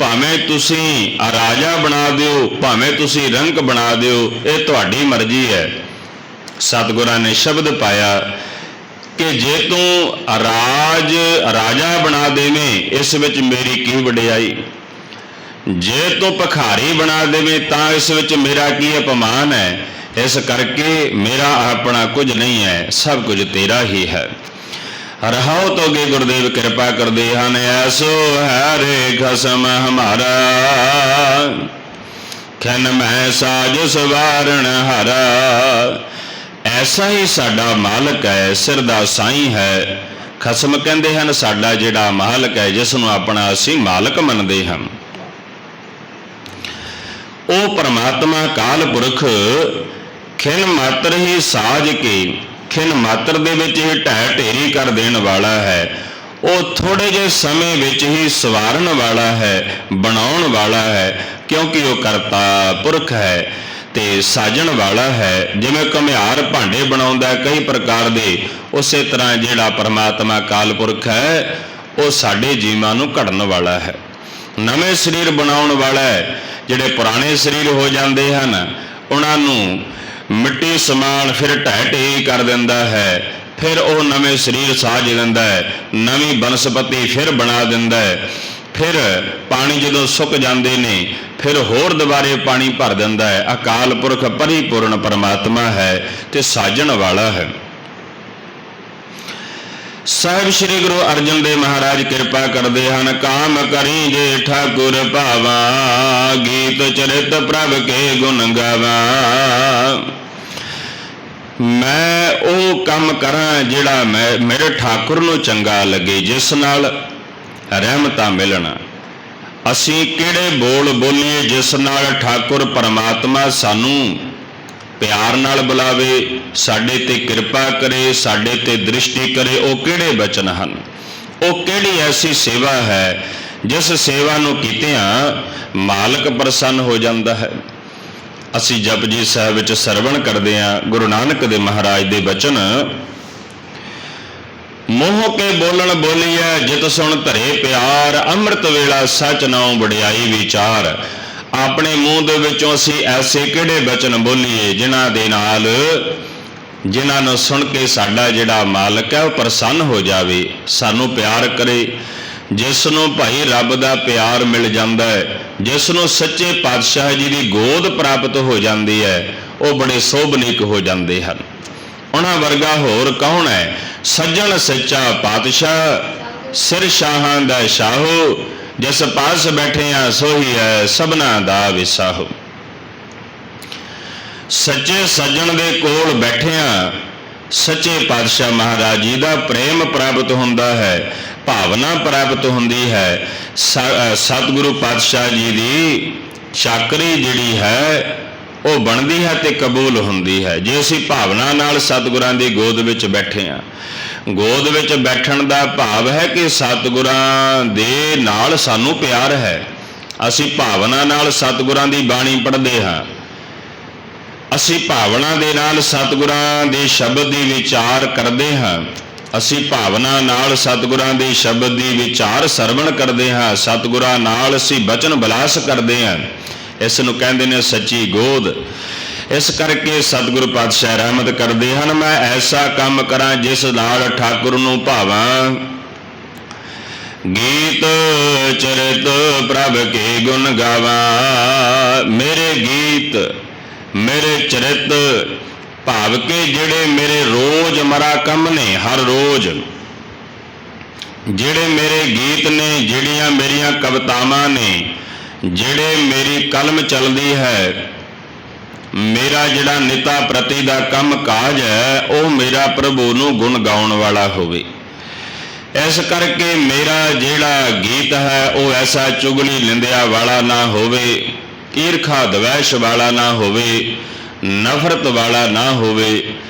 भावें तुसीं राजा बना दिओ, भावें तुसीं रंक बना दिओ, ये तुहाडी मर्जी है। सतगुरां ने शब्द पाया कि जे तू राजा बना देवें इस विच मेरी की वडियाई, जे तू भखारी बना देवें तां इस विच मेरा की अपमान है। इस करके मेरा अपना कुछ नहीं है, सब कुछ तेरा ही है। ਰਹਾਉ ਤੋਂ ਅੱਗੇ ਗੁਰਦੇਵ ਕਿਰਪਾ ਕਰਦੇ ਹਨ। ਐਸੋ ਹੈ ਰੇ ਖਸਮ ਹਮਾਰਾ, ਖਿਨ ਮੈਂ ਸਾਜ ਸਵਾਰਣ ਹਾਰਾ। ਐਸਾ ਹੀ ਸਾਡਾ ਮਾਲਕ ਹੈ, ਸਿਰ ਦਾ ਸਾਈਂ ਹੈ। ਖਸਮ ਕਹਿੰਦੇ ਹਨ ਸਾਡਾ ਜਿਹੜਾ ਮਾਲਕ ਹੈ, ਜਿਸ ਨੂੰ ਆਪਣਾ ਅਸੀਂ ਮਾਲਕ ਮੰਨਦੇ ਹਾਂ। ਉਹ ਪਰਮਾਤਮਾ ਕਾਲ ਪੁਰਖ ਖਿਨ ਮਾਤਰ ਹੀ ਸਾਜ ਕੇ, ਖਿਨ ਮਾਤਰ ਦੇ ਵਿੱਚ ਹੀ ਢਹਿ ਢੇਰੀ ਕਰ ਦੇਣ ਵਾਲਾ ਹੈ। ਉਹ ਥੋੜ੍ਹੇ ਜਿਹੇ ਸਮੇਂ ਵਿੱਚ ਹੀ ਸਵਾਰਨ ਵਾਲਾ ਹੈ, ਬਣਾਉਣ ਵਾਲਾ ਹੈ, ਕਿਉਂਕਿ ਉਹ ਕਰਤਾ ਪੁਰਖ ਹੈ ਤੇ ਸਾਜਣ ਵਾਲਾ ਹੈ। ਜਿਵੇਂ ਘੁਮਿਆਰ ਭਾਂਡੇ ਬਣਾਉਂਦਾ ਕਈ ਪ੍ਰਕਾਰ ਦੇ, ਉਸੇ ਤਰ੍ਹਾਂ ਜਿਹੜਾ ਪਰਮਾਤਮਾ ਕਾਲ ਪੁਰਖ ਹੈ ਉਹ ਸਾਡੇ ਜੀਵਾਂ ਨੂੰ ਘੜਨ ਵਾਲਾ ਹੈ, ਨਵੇਂ ਸਰੀਰ ਬਣਾਉਣ ਵਾਲਾ ਹੈ। ਜਿਹੜੇ ਪੁਰਾਣੇ ਸਰੀਰ ਹੋ ਜਾਂਦੇ ਹਨ ਉਹਨਾਂ ਨੂੰ ਮਿੱਟੀ ਸਮਾਨ ਫਿਰ ਢਹਿ ਢੇਰੀ ਕਰ ਦਿੰਦਾ ਹੈ, ਫਿਰ ਉਹ ਨਵੇਂ ਸਰੀਰ ਸਾਜ ਦਿੰਦਾ ਹੈ, ਨਵੀਂ ਬਨਸਪਤੀ ਫਿਰ ਬਣਾ ਦਿੰਦਾ ਹੈ। ਫਿਰ ਪਾਣੀ ਜਦੋਂ ਸੁੱਕ ਜਾਂਦੇ ਨੇ ਫਿਰ ਹੋਰ ਦੁਬਾਰੇ ਪਾਣੀ ਭਰ ਦਿੰਦਾ ਹੈ। ਅਕਾਲ ਪੁਰਖ ਪਰਿਪੂਰਨ ਪਰਮਾਤਮਾ ਹੈ ਤੇ ਸਾਜਣ ਵਾਲਾ ਹੈ। ਸਾਹਿਬ ਸ੍ਰੀ ਗੁਰੂ ਅਰਜਨ ਦੇਵ ਮਹਾਰਾਜ ਕਿਰਪਾ ਕਰਦੇ ਹਨ। ਕਾਮ ਕਰੀ ਜੇ ਠਾਕੁਰ ਭਾਵਾ, ਗੀਤ ਚਰਿਤ ਪ੍ਰਭ ਕੇ ਗੁਣ ਗਾਵਾ। ਮੈਂ ਉਹ ਕੰਮ ਕਰਾਂ ਜਿਹੜਾ ਮੇਰੇ ਠਾਕੁਰ ਨੂੰ ਚੰਗਾ ਲੱਗੇ, ਜਿਸ ਨਾਲ ਰਹਿਮਤਾਂ ਮਿਲਣ। ਅਸੀਂ ਕਿਹੜੇ ਬੋਲ ਬੋਲੀਏ ਜਿਸ ਨਾਲ ਠਾਕੁਰ ਪਰਮਾਤਮਾ ਸਾਨੂੰ ਪਿਆਰ ਨਾਲ ਬੁਲਾਵੇ, ਸਾਡੇ ਤੇ ਕਿਰਪਾ ਕਰੇ, ਸਾਡੇ ਤੇ ਦ੍ਰਿਸ਼ਟੀ ਕਰੇ। ਉਹ ਕਿਹੜੇ ਬਚਨ ਹਨ? ਉਹ ਕਿਹੜੀ ਐਸੀ ਸੇਵਾ ਹੈ ਜਿਸ ਸੇਵਾ ਨੂੰ ਕੀਤਿਆਂ ਮਾਲਕ ਪ੍ਰਸੰਨ ਹੋ ਜਾਂਦਾ ਹੈ? ਅਸੀਂ ਜਪਜੀ ਸਾਹਿਬ ਵਿੱਚ ਸਰਵਣ ਕਰਦੇ ਹਾਂ ਗੁਰੂ ਨਾਨਕ ਦੇਵ ਮਹਾਰਾਜ ਦੇ ਬਚਨ। ਮੋਹ ਕੇ ਬੋਲਣ ਬੋਲੀਐ ਜਿਤ ਸੁਣ ਧਰੇ ਪਿਆਰ, ਅੰਮ੍ਰਿਤ ਵੇਲਾ ਸਚ ਨਾਉ ਵਡਿਆਈ ਵਿਚਾਰ। ਆਪਣੇ ਮੂੰਹ ਦੇ ਵਿੱਚੋਂ ਅਸੀਂ ਐਸੇ ਕਿਹੜੇ ਬਚਨ ਬੋਲੀਏ ਜਿਨ੍ਹਾਂ ਨੂੰ ਸੁਣ ਕੇ ਸਾਡਾ ਜਿਹੜਾ ਮਾਲਕ ਹੈ ਉਹ ਪ੍ਰਸੰਨ ਹੋ ਜਾਵੇ, ਸਾਨੂੰ ਪਿਆਰ ਕਰੇ। ਜਿਸ ਨੂੰ ਭਾਈ ਰੱਬ ਦਾ ਪਿਆਰ ਮਿਲ ਜਾਂਦਾ ਹੈ, ਜਿਸ ਨੂੰ ਸੱਚੇ ਪਾਤਸ਼ਾਹ ਜੀ ਦੀ ਗੋਦ ਪ੍ਰਾਪਤ ਹੋ ਜਾਂਦੀ ਹੈ, ਉਹ ਬੜੇ ਸੋਭਨੀਕ ਹੋ ਜਾਂਦੇ ਹਨ। ਉਹਨਾਂ ਵਰਗਾ ਹੋਰ ਕੌਣ ਹੈ? ਸੱਜਣ ਸੱਚਾ ਪਾਤਸ਼ਾਹ, ਸਿਰ ਸ਼ਾਹਾਂ ਦਾ ਸ਼ਾਹੋ, ਜਿਸ ਪਾਸ ਬੈਠਿਆ ਸੋਹੀ ਹੈ ਸਭਨਾ ਦਾ ਵਿਸਾਹੋ। ਸੱਚੇ ਸੱਜਣ ਦੇ ਕੋਲ ਬੈਠਿਆ ਸੱਚੇ ਪਾਤਸ਼ਾਹ ਮਹਾਰਾਜ ਜੀ ਦਾ ਪ੍ਰੇਮ ਪ੍ਰਾਪਤ ਹੁੰਦਾ ਹੈ, ਭਾਵਨਾ ਪ੍ਰਾਪਤ ਹੁੰਦੀ ਹੈ। ਸਤਿਗੁਰੂ ਪਾਤਸ਼ਾਹ ਜੀ ਦੀ ਚਾਕਰੀ ਜਿਹੜੀ ਹੈ ਉਹ ਬਣਦੀ ਹੈ ਤੇ ਕਬੂਲ ਹੁੰਦੀ ਹੈ ਜੇ ਅਸੀਂ ਭਾਵਨਾ ਨਾਲ ਸਤਿਗੁਰਾਂ ਦੀ ਗੋਦ ਵਿੱਚ ਬੈਠੇ ਹਾਂ। ਗੋਦ ਵਿੱਚ ਬੈਠਣ ਦਾ ਭਾਵ ਹੈ ਕਿ ਸਤਿਗੁਰਾਂ ਦੇ ਨਾਲ ਸਾਨੂੰ ਪਿਆਰ ਹੈ। ਅਸੀਂ ਭਾਵਨਾ ਨਾਲ ਸਤਿਗੁਰਾਂ ਦੀ ਬਾਣੀ ਪੜ੍ਹਦੇ ਹਾਂ, ਅਸੀਂ ਭਾਵਨਾ ਦੇ ਨਾਲ ਸਤਿਗੁਰਾਂ ਦੇ ਸ਼ਬਦ ਦੀ ਵਿਚਾਰ ਕਰਦੇ ਹਾਂ, ਅਸੀਂ ਭਾਵਨਾ ਨਾਲ ਸਤਿਗੁਰਾਂ ਦੇ ਸ਼ਬਦ ਦੀ ਵਿਚਾਰ ਸਰਵਣ ਕਰਦੇ ਹਾਂ, ਸਤਿਗੁਰਾਂ ਨਾਲ ਅਸੀਂ ਬਚਨ ਬਿਲਾਸ ਕਰਦੇ ਹਾਂ। ਇਸ ਨੂੰ ਕਹਿੰਦੇ ਨੇ ਸੱਚੀ ਗੋਦ। ਇਸ ਕਰਕੇ ਸਤਿਗੁਰੂ ਪਾਤਸ਼ਾਹ ਰਹਿਮਤ ਕਰਦੇ ਹਨ, ਮੈਂ ਐਸਾ ਕੰਮ ਕਰਾਂ ਜਿਸ ਨਾਲ ਠਾਕੁਰ ਨੂੰ ਭਾਵਾਂ। ਗੀਤ ਚਰਿਤ ਪ੍ਰਭ ਕੇ ਗੁਣ ਗਾਵਾਂ। ਮੇਰੇ ਗੀਤ, ਮੇਰੇ ਚਰਿਤ ਭਾਵ ਕੇ ਜਿਹੜੇ ਮੇਰੇ ਰੋਜ਼ ਮਰਾ ਕੰਮ ਨੇ, ਹਰ ਰੋਜ਼ ਜਿਹੜੇ ਮੇਰੇ ਗੀਤ ਨੇ, ਜਿਹੜੀਆਂ ਮੇਰੀਆਂ ਕਵਿਤਾਵਾਂ ਨੇ, ਜਿਹੜੇ ਮੇਰੀ ਕਲਮ ਚੱਲਦੀ ਹੈ, ਮੇਰਾ ਜਿਹੜਾ ਨਿਤਾ ਪ੍ਰਤੀ ਦਾ ਕੰਮ ਕਾਜ ਹੈ, ਉਹ ਮੇਰਾ ਪ੍ਰਭੂ ਨੂੰ ਗੁਣ ਗਾਉਣ ਵਾਲਾ ਹੋਵੇ। ਇਸ ਕਰਕੇ ਮੇਰਾ ਜਿਹੜਾ ਗੀਤ ਹੈ ਉਹ ਐਸਾ ਚੁਗਲੀ ਨਿੰਦਿਆ ਵਾਲਾ ਨਾ ਹੋਵੇ, ਈਰਖਾ ਦਵੈਸ਼ ਵਾਲਾ ਨਾ ਹੋਵੇ, ਨਫ਼ਰਤ ਵਾਲਾ ਨਾ ਹੋਵੇ।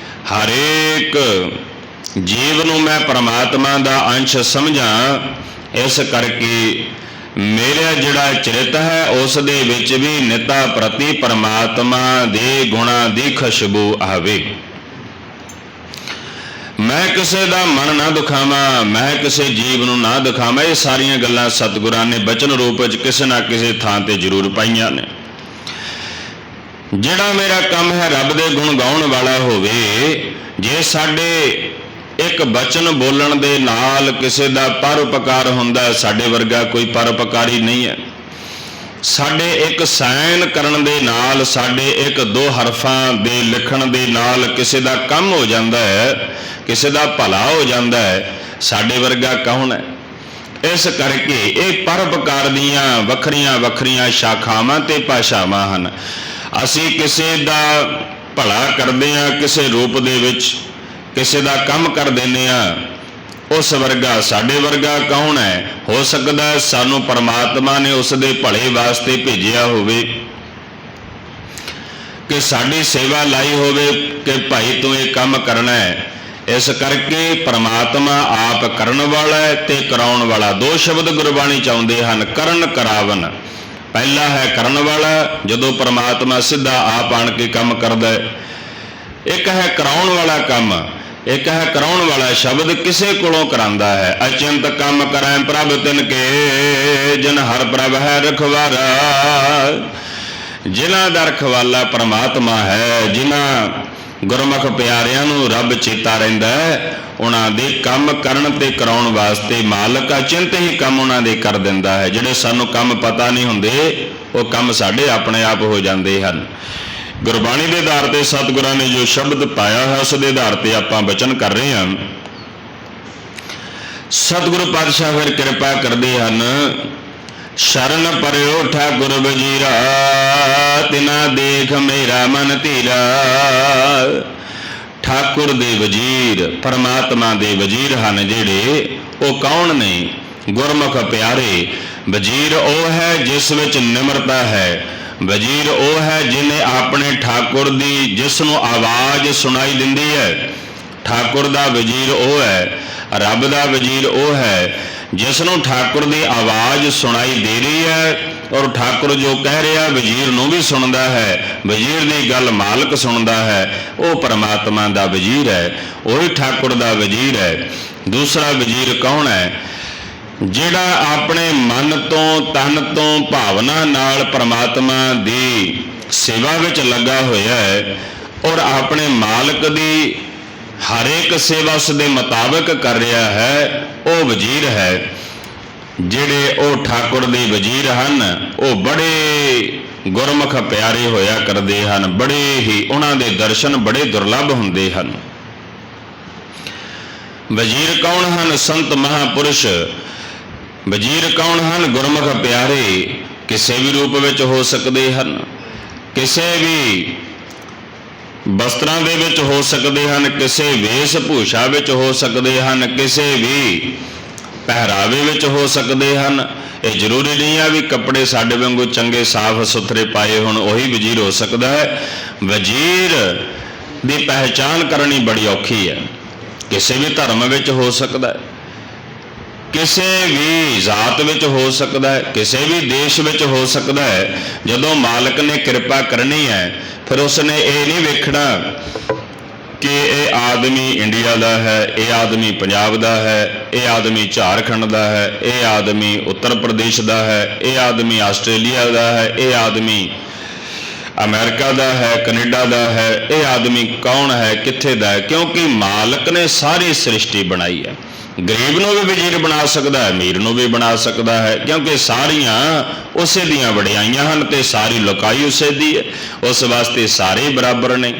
ਹਰੇਕ ਜੀਵ ਨੂੰ ਮੈਂ ਪਰਮਾਤਮਾ ਦਾ ਅੰਸ਼ ਸਮਝਾਂ। ਇਸ ਕਰਕੇ ਮੇਰਾ ਜਿਹੜਾ ਚਰਿਤ ਹੈ ਉਸ ਦੇ ਵਿੱਚ ਵੀ ਨਿਤਾ ਪ੍ਰਤੀ ਪਰਮਾਤਮਾ ਦੇ ਗੁਣਾਂ ਦੀ ਖੁਸ਼ਬੂ ਆਵੇ। ਮੈਂ ਕਿਸੇ ਦਾ ਮਨ ਨਾ ਦੁਖਾਵਾਂ, ਮੈਂ ਕਿਸੇ ਜੀਵ ਨੂੰ ਨਾ ਦੁਖਾਵਾਂ। ਇਹ ਸਾਰੀਆਂ ਗੱਲਾਂ ਸਤਿਗੁਰਾਂ ਨੇ ਬਚਨ ਰੂਪ ਵਿੱਚ ਕਿਸੇ ਨਾ ਕਿਸੇ ਥਾਂ ਤੇ ਜ਼ਰੂਰ ਪਾਈਆਂ ਨੇ। ਜਿਹੜਾ ਮੇਰਾ ਕੰਮ ਹੈ ਰੱਬ ਦੇ ਗੁਣ ਗਾਉਣ ਵਾਲਾ ਹੋਵੇ। ਜੇ ਸਾਡੇ ਇੱਕ ਬਚਨ ਬੋਲਣ ਦੇ ਨਾਲ ਕਿਸੇ ਦਾ ਪਰਉਪਕਾਰ ਹੁੰਦਾ, ਸਾਡੇ ਵਰਗਾ ਕੋਈ ਪਰਉਪਕਾਰੀ ਨਹੀਂ ਹੈ। ਸਾਡੇ ਇੱਕ ਸਾਈਨ ਕਰਨ ਦੇ ਨਾਲ, ਸਾਡੇ ਇੱਕ ਦੋ ਹਰਫਾਂ ਦੇ ਲਿਖਣ ਦੇ ਨਾਲ ਕਿਸੇ ਦਾ ਕੰਮ ਹੋ ਜਾਂਦਾ ਹੈ, ਕਿਸੇ ਦਾ ਭਲਾ ਹੋ ਜਾਂਦਾ ਹੈ। ਸਾਡੇ ਵਰਗਾ ਕੌਣ ਹੈ। ਇਸ ਕਰਕੇ ਇਹ ਪਰਉਪਕਾਰ ਦੀਆਂ ਵੱਖਰੀਆਂ ਵੱਖਰੀਆਂ ਸ਼ਾਖਾਵਾਂ ਤੇ ਭਾਸ਼ਾਵਾਂ ਹਨ। ਅਸੀਂ ਕਿਸੇ ਦਾ ਭਲਾ ਕਰਦੇ ਹਾਂ, ਕਿਸੇ ਰੂਪ ਦੇ ਵਿੱਚ ਕਿਸੇ ਦਾ ਕੰਮ ਕਰ ਦਿੰਦੇ ਹਾਂ, ਉਸ ਵਰਗਾ ਸਾਡੇ ਵਰਗਾ ਕੌਣ ਹੈ। ਹੋ ਸਕਦਾ ਸਾਨੂੰ ਪਰਮਾਤਮਾ ਨੇ ਉਸ ਦੇ ਭਲੇ ਵਾਸਤੇ ਭੇਜਿਆ ਹੋਵੇ, ਕਿ ਸਾਡੀ ਸੇਵਾ ਲਾਈ ਹੋਵੇ ਕਿ ਭਾਈ ਤੂੰ ਇਹ ਕੰਮ ਕਰਨਾ ਹੈ। ਇਸ ਕਰਕੇ ਪਰਮਾਤਮਾ ਆਪ ਕਰਨ ਵਾਲਾ ਹੈ ਤੇ ਕਰਾਉਣ ਵਾਲਾ। ਦੋ ਸ਼ਬਦ ਗੁਰਬਾਣੀ ਚਾਹੁੰਦੇ ਹਨ, ਕਰਨ ਕਰਾਵਨ। ਪਹਿਲਾ ਹੈ ਕਰਨ ਵਾਲਾ, ਜਦੋਂ ਪਰਮਾਤਮਾ ਸਿੱਧਾ ਆਪ ਆਣ ਕੇ ਕੰਮ ਕਰਦਾ ਹੈ। ਇੱਕ ਹੈ ਕਰਾਉਣ ਵਾਲਾ ਕੰਮ, ਇੱਕ ਹੈ ਕਰਾਉਣ ਵਾਲਾ ਸ਼ਬਦ ਕਿਸੇ ਕੋਲੋਂ ਕਰਾਂਦਾ ਹੈ। ਅਚਿੰਤ ਕੰਮ ਕਰੈ ਪ੍ਰਭ ਤਿਨ ਕੇ, ਜਿਨ ਹਰ ਪ੍ਰਭ ਹੈ ਰਖਵਾਰਾ। ਜਿਨ੍ਹਾਂ ਦਾ ਰਖਵਾਲਾ ਪਰਮਾਤਮਾ ਹੈ, ਜਿਨ੍ਹਾਂ ਗੁਰਮੁਖ ਪਿਆਰਿਆਂ ਨੂੰ ਰੱਬ ਚੇਤਾ ਰਹਿੰਦਾ ਹੈ, ਉਹਨਾਂ ਦੇ ਕੰਮ ਕਰਨ ਤੇ ਕਰਾਉਣ ਵਾਸਤੇ ਮਾਲਕ ਅਚਿੰਤ ਹੀ ਕੰਮ ਉਹਨਾਂ ਦੇ ਕਰ ਦਿੰਦਾ ਹੈ। ਜਿਹੜੇ ਸਾਨੂੰ ਕੰਮ ਪਤਾ ਨਹੀਂ ਹੁੰਦੇ, ਉਹ ਕੰਮ ਸਾਡੇ ਆਪਣੇ ਆਪ ਹੋ ਜਾਂਦੇ ਹਨ। ਗੁਰਬਾਣੀ ਦੇ ਆਧਾਰ ਤੇ ਸਤਿਗੁਰਾਂ ਨੇ ਜੋ ਸ਼ਬਦ ਪਾਇਆ ਹੈ, ਉਸ ਦੇ ਆਧਾਰ ਤੇ ਆਪਾਂ ਬਚਨ ਕਰ ਰਹੇ ਹਾਂ। ਸਤਿਗੁਰੂ ਪਾਤਸ਼ਾਹ ਫਿਰ ਕਿਰਪਾ ਕਰਦੇ ਹਨ। ਸ਼ਰਨ ਪਰਿਓ ਠਾਕੁਰ ਵਜੀਰਾ, ਤਿਨਾ ਦੇਖ ਮੇਰਾ ਮਨ ਧੀਰਾ। ਠਾਕੁਰ ਦੇ ਵਜ਼ੀਰ, ਪਰਮਾਤਮਾ ਦੇ ਵਜ਼ੀਰ ਹਨ ਜਿਹੜੇ, ਉਹ ਕੌਣ ਨੇ? ਗੁਰਮੁਖ ਪਿਆਰੇ। ਵਜ਼ੀਰ ਉਹ ਹੈ ਜਿਸ ਵਿੱਚ ਨਿਮਰਤਾ ਹੈ। ਵਜ਼ੀਰ ਉਹ ਹੈ ਜਿਹਨੇ ਆਪਣੇ ਠਾਕੁਰ ਦੀ, ਜਿਸ ਨੂੰ ਆਵਾਜ਼ ਸੁਣਾਈ ਦਿੰਦੀ ਹੈ। ਠਾਕੁਰ ਦਾ ਵਜ਼ੀਰ ਉਹ ਹੈ। ਰੱਬ ਦਾ ਵਜ਼ੀਰ ਉਹ ਹੈ ਜਿਸ ਨੂੰ ਠਾਕੁਰ ਦੀ ਆਵਾਜ਼ ਸੁਣਾਈ ਦੇ ਰਹੀ ਹੈ, ਔਰ ਠਾਕੁਰ ਜੋ ਕਹਿ ਰਿਹਾ ਵਜ਼ੀਰ ਨੂੰ ਵੀ ਸੁਣਦਾ ਹੈ। ਵਜ਼ੀਰ ਦੀ ਗੱਲ ਮਾਲਕ ਸੁਣਦਾ ਹੈ। ਉਹ ਪਰਮਾਤਮਾ ਦਾ ਵਜ਼ੀਰ ਹੈ, ਉਹੀ ਠਾਕੁਰ ਦਾ ਵਜ਼ੀਰ ਹੈ। ਦੂਸਰਾ ਵਜ਼ੀਰ ਕੌਣ ਹੈ? ਜਿਹੜਾ ਆਪਣੇ ਮਨ ਤੋਂ, ਤਨ ਤੋਂ, ਭਾਵਨਾ ਨਾਲ ਪਰਮਾਤਮਾ ਦੀ ਸੇਵਾ ਵਿੱਚ ਲੱਗਾ ਹੋਇਆ ਹੈ, ਔਰ ਆਪਣੇ ਮਾਲਕ ਦੀ ਹਰ ਇੱਕ ਸੇਵਾ ਉਸ ਦੇ ਮੁਤਾਬਕ ਕਰ ਰਿਹਾ ਹੈ, ਉਹ ਵਜ਼ੀਰ ਹੈ। ਜਿਹੜੇ ਉਹ ਠਾਕੁਰ ਦੇ ਵਜ਼ੀਰ ਹਨ, ਉਹ ਬੜੇ ਗੁਰਮੁਖ ਪਿਆਰੇ ਹੋਇਆ ਕਰਦੇ ਹਨ। ਬੜੇ ਹੀ ਉਹਨਾਂ ਦੇ ਦਰਸ਼ਨ ਬੜੇ ਦੁਰਲੱਭ ਹੁੰਦੇ ਹਨ। ਵਜ਼ੀਰ ਕੌਣ ਹਨ? ਸੰਤ ਮਹਾਂਪੁਰਸ਼। ਵਜ਼ੀਰ ਕੌਣ ਹਨ? ਗੁਰਮੁਖ ਪਿਆਰੇ। ਕਿਸੇ ਵੀ ਰੂਪ ਵਿੱਚ ਹੋ ਸਕਦੇ ਹਨ, ਕਿਸੇ ਵੀ ਵਸਤਰਾਂ ਦੇ ਵਿੱਚ ਹੋ ਸਕਦੇ ਹਨ, ਕਿਸੇ ਵੇਸ਼ ਭੂਸ਼ਾ ਵਿੱਚ ਹੋ ਸਕਦੇ ਹਨ, ਕਿਸੇ ਵੀ ਪਹਿਰਾਵੇ ਵਿੱਚ ਹੋ ਸਕਦੇ ਹਨ। ਇਹ ਜ਼ਰੂਰੀ ਨਹੀਂ ਹੈ ਵੀ ਕੱਪੜੇ ਸਾਡੇ ਵਾਂਗੂ ਚੰਗੇ ਸਾਫ਼ ਸੁਥਰੇ ਪਾਏ ਹੋਣ ਉਹੀ ਵਜ਼ੀਰ ਹੋ ਸਕਦਾ ਹੈ। ਵਜ਼ੀਰ ਦੀ ਪਹਿਚਾਣ ਕਰਨੀ ਬੜੀ ਔਖੀ ਹੈ। ਕਿਸੇ ਵੀ ਧਰਮ ਵਿੱਚ ਹੋ ਸਕਦਾ ਹੈ, ਕਿਸੇ ਵੀ ਜ਼ਾਤ ਵਿੱਚ ਹੋ ਸਕਦਾ ਹੈ, ਕਿਸੇ ਵੀ ਦੇਸ਼ ਵਿੱਚ ਹੋ ਸਕਦਾ ਹੈ। ਜਦੋਂ ਮਾਲਕ ਨੇ ਕਿਰਪਾ ਕਰਨੀ ਹੈ, ਫਿਰ ਉਸਨੇ ਇਹ ਨਹੀਂ ਵੇਖਣਾ ਕਿ ਇਹ ਆਦਮੀ ਇੰਡੀਆ ਦਾ ਹੈ, ਇਹ ਆਦਮੀ ਪੰਜਾਬ ਦਾ ਹੈ, ਇਹ ਆਦਮੀ ਝਾਰਖੰਡ ਦਾ ਹੈ, ਇਹ ਆਦਮੀ ਉੱਤਰ ਪ੍ਰਦੇਸ਼ ਦਾ ਹੈ, ਇਹ ਆਦਮੀ ਆਸਟ੍ਰੇਲੀਆ ਦਾ ਹੈ, ਇਹ ਆਦਮੀ ਅਮਰੀਕਾ ਦਾ ਹੈ, ਕੈਨੇਡਾ ਦਾ ਹੈ। ਇਹ ਆਦਮੀ ਕੌਣ ਹੈ, ਕਿੱਥੇ ਦਾ ਹੈ? ਕਿਉਂਕਿ ਮਾਲਕ ਨੇ ਸਾਰੀ ਸ੍ਰਿਸ਼ਟੀ ਬਣਾਈ ਹੈ। ਗਰੀਬ ਨੂੰ ਵੀ ਵਜ਼ੀਰ ਬਣਾ ਸਕਦਾ ਹੈ, ਅਮੀਰ ਨੂੰ ਵੀ ਬਣਾ ਸਕਦਾ ਹੈ, ਕਿਉਂਕਿ ਸਾਰੀਆਂ ਉਸੇ ਦੀਆਂ ਵਡਿਆਈਆਂ ਹਨ ਤੇ ਸਾਰੀ ਲੁਕਾਈ ਉਸੇ ਦੀ ਹੈ। ਉਸ ਵਾਸਤੇ ਸਾਰੇ ਬਰਾਬਰ ਨੇ।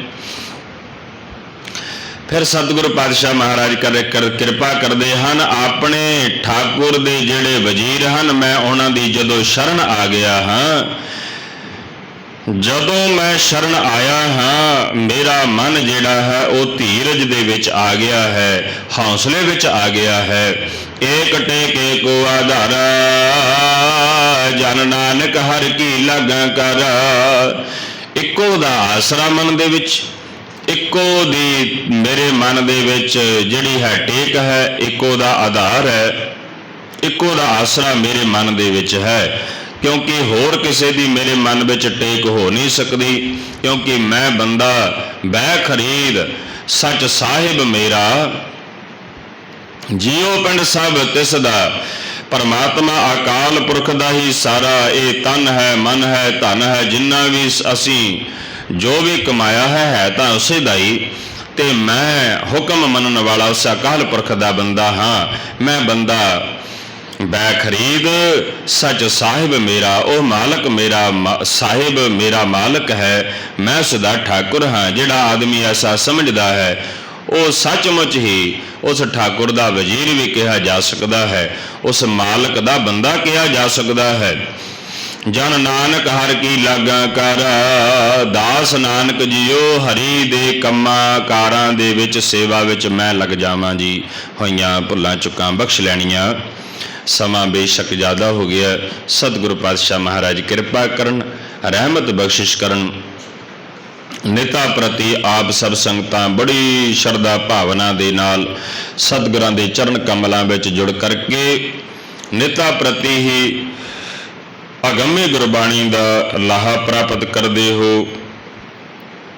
ਫਿਰ ਸਤਿਗੁਰੂ ਪਾਤਸ਼ਾਹ ਮਹਾਰਾਜ ਕਿਰਪਾ ਕਰਦੇ ਹਨ। ਆਪਣੇ ਠਾਕੁਰ ਦੇ ਜਿਹੜੇ ਵਜ਼ੀਰ ਹਨ, ਮੈਂ ਉਹਨਾਂ ਦੀ ਜਦੋਂ ਸ਼ਰਨ ਆ ਗਿਆ ਹਾਂ, ਜਦੋਂ ਮੈਂ ਸ਼ਰਨ ਆਇਆ ਹਾਂ, ਮੇਰਾ ਮਨ ਜਿਹੜਾ ਹੈ ਉਹ ਧੀਰਜ ਦੇ ਵਿੱਚ ਆ ਗਿਆ ਹੈ, ਹੌਸਲੇ ਵਿੱਚ ਆ ਗਿਆ ਹੈ। ਏਕ ਟੇਕੇ ਕੋ ਆਧਾਰਾ, ਜਨ ਨਾਨਕ ਹਰ ਕੀ ਲਾਗਾ ਕਰ। ਇੱਕੋ ਦਾ ਆਸਰਾ ਮਨ ਦੇ ਵਿੱਚ, ਇੱਕੋ ਦੀ ਮੇਰੇ ਮਨ ਦੇ ਵਿੱਚ ਜਿਹੜੀ ਹੈ ਟੇਕ ਹੈ, ਇੱਕੋ ਦਾ ਆਧਾਰ ਹੈ, ਇੱਕੋ ਦਾ ਆਸਰਾ ਮੇਰੇ ਮਨ ਦੇ ਵਿੱਚ ਹੈ। ਕਿਉਂਕਿ ਹੋਰ ਕਿਸੇ ਦੀ ਮੇਰੇ ਮਨ ਵਿੱਚ ਟੇਕ ਹੋ ਨਹੀਂ ਸਕਦੀ, ਕਿਉਂਕਿ ਮੈਂ ਬੰਦਾ ਬਹਿ ਖਰੀਦ ਸੱਚ ਸਾਹਿਬ ਮੇਰਾ। ਜੀਉ ਪਿੰਡ ਸਭ ਤਿਸ ਦਾ, ਪਰਮਾਤਮਾ ਅਕਾਲ ਪੁਰਖ ਦਾ ਹੀ ਸਾਰਾ ਇਹ ਤਨ ਹੈ, ਮਨ ਹੈ, ਧਨ ਹੈ। ਜਿੰਨਾ ਵੀ ਅਸੀਂ ਜੋ ਵੀ ਕਮਾਇਆ ਹੈ ਤਾਂ ਉਸੇ ਦਾ ਹੀ, ਤੇ ਮੈਂ ਹੁਕਮ ਮੰਨਣ ਵਾਲਾ ਉਸ ਅਕਾਲ ਪੁਰਖ ਦਾ ਬੰਦਾ ਹਾਂ। ਮੈਂ ਬੰਦਾ ਬੈ ਖਰੀਦ ਸੱਚ ਸਾਹਿਬ ਮੇਰਾ, ਉਹ ਮਾਲਕ ਮੇਰਾ ਸਾਹਿਬ ਮੇਰਾ ਮਾਲਕ ਹੈ। ਮੈਂ ਸਦਾ ਠਾਕੁਰ ਹਾਂ। ਜਿਹੜਾ ਆਦਮੀ ਐਸਾ ਸਮਝਦਾ ਹੈ, ਉਹ ਸੱਚਮੁੱਚ ਹੀ उस ठाकुर दा वजीर भी कहा जा सकता है, उस मालक दा बंदा कहा जा सकता है। जन नानक हर की लागा कर, दास नानक जियो हरि दे कम्मा कारां दे विच सेवा विच मैं लग जावां जी। होइयां भुल्लां चुकां बख्श लैणियां। समा बेशक ज़्यादा हो गया, सतगुरु पातशाह महाराज कृपा करन, रहमत बख्शिश करन। निता प्रति आप सब संगतां बड़ी शरधा भावना दे नाल सतगुरां दे चरण कमलां विच जुड़ करके निता प्रति ही अगम्य गुरबाणी का लाहा प्राप्त करते हो,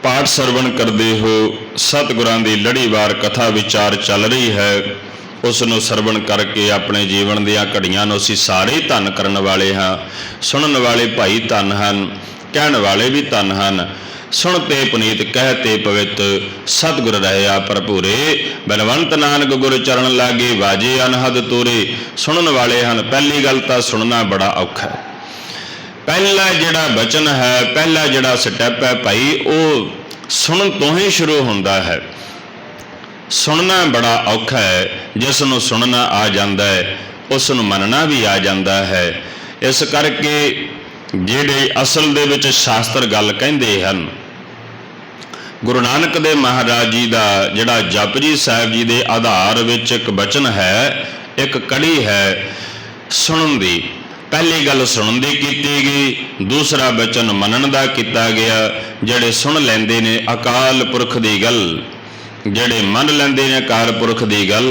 पाठ सरवण करते हो। सतगुरां की लड़ीवार कथा विचार चल रही है, उसनों सरवण करके अपने जीवन दियां घड़ियां नूं असीं सारे ही धन करन वाले हाँ। सुनन वाले भाई धन हन, कहण वाले भी धन हन। सुनते पुनीत कहते पवित, सतगुर रहया भरपूरे। बलवंत नानक गुर चरण लागे, वाजे अनहद तोरे। सुनन वाले हन। पहली गल तां सुनना बड़ा औखा है। पहला जिहड़ा बचन है, पहला जिहड़ा स्टैप है भाई, वो सुनन तो ही शुरू होंदा है। सुनना बड़ा औखा है। जिसनों सुनना आ जाता है उसनों मनना भी आ जाता है। इस करके जिहड़े असल दे विच शास्त्र गल कहिंदे हन, गुरु नानक देव महाराज जी का जिहड़ा जपजी साहिब जी के आधार विच एक बचन है, एक कड़ी है सुनन दी। पहली गल सुनन दी कीती गई, दूसरा बचन मनन दा कीता गया। जिहड़े सुन लैंदे ने अकाल पुरख दी गल, जिहड़े मन लैंदे ने अकाल पुरख दी गल,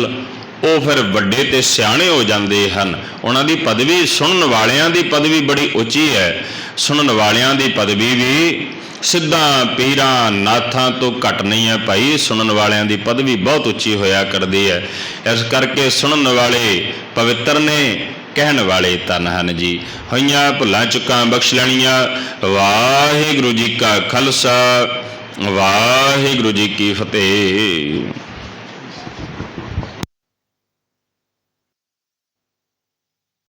वो फिर वड्डे ते सियाणे हो जाते हैं। उन्हां दी पदवी, सुनन वालियां दी पदवी बड़ी उच्ची है। सुनन वालियां दी पदवी भी सिद्धा पीरां नाथां तो घट नहीं है भाई। सुनन वालियां दी पदवी बहुत उच्ची होया करदी है। इस करके सुनन वाले पवित्र ने, कहण वाले धन हन जी। होइयां भुल्लां चुकां बख्श लैणियां। वाहिगुरू जी का खालसा, वाहिगुरू जी की फतेह।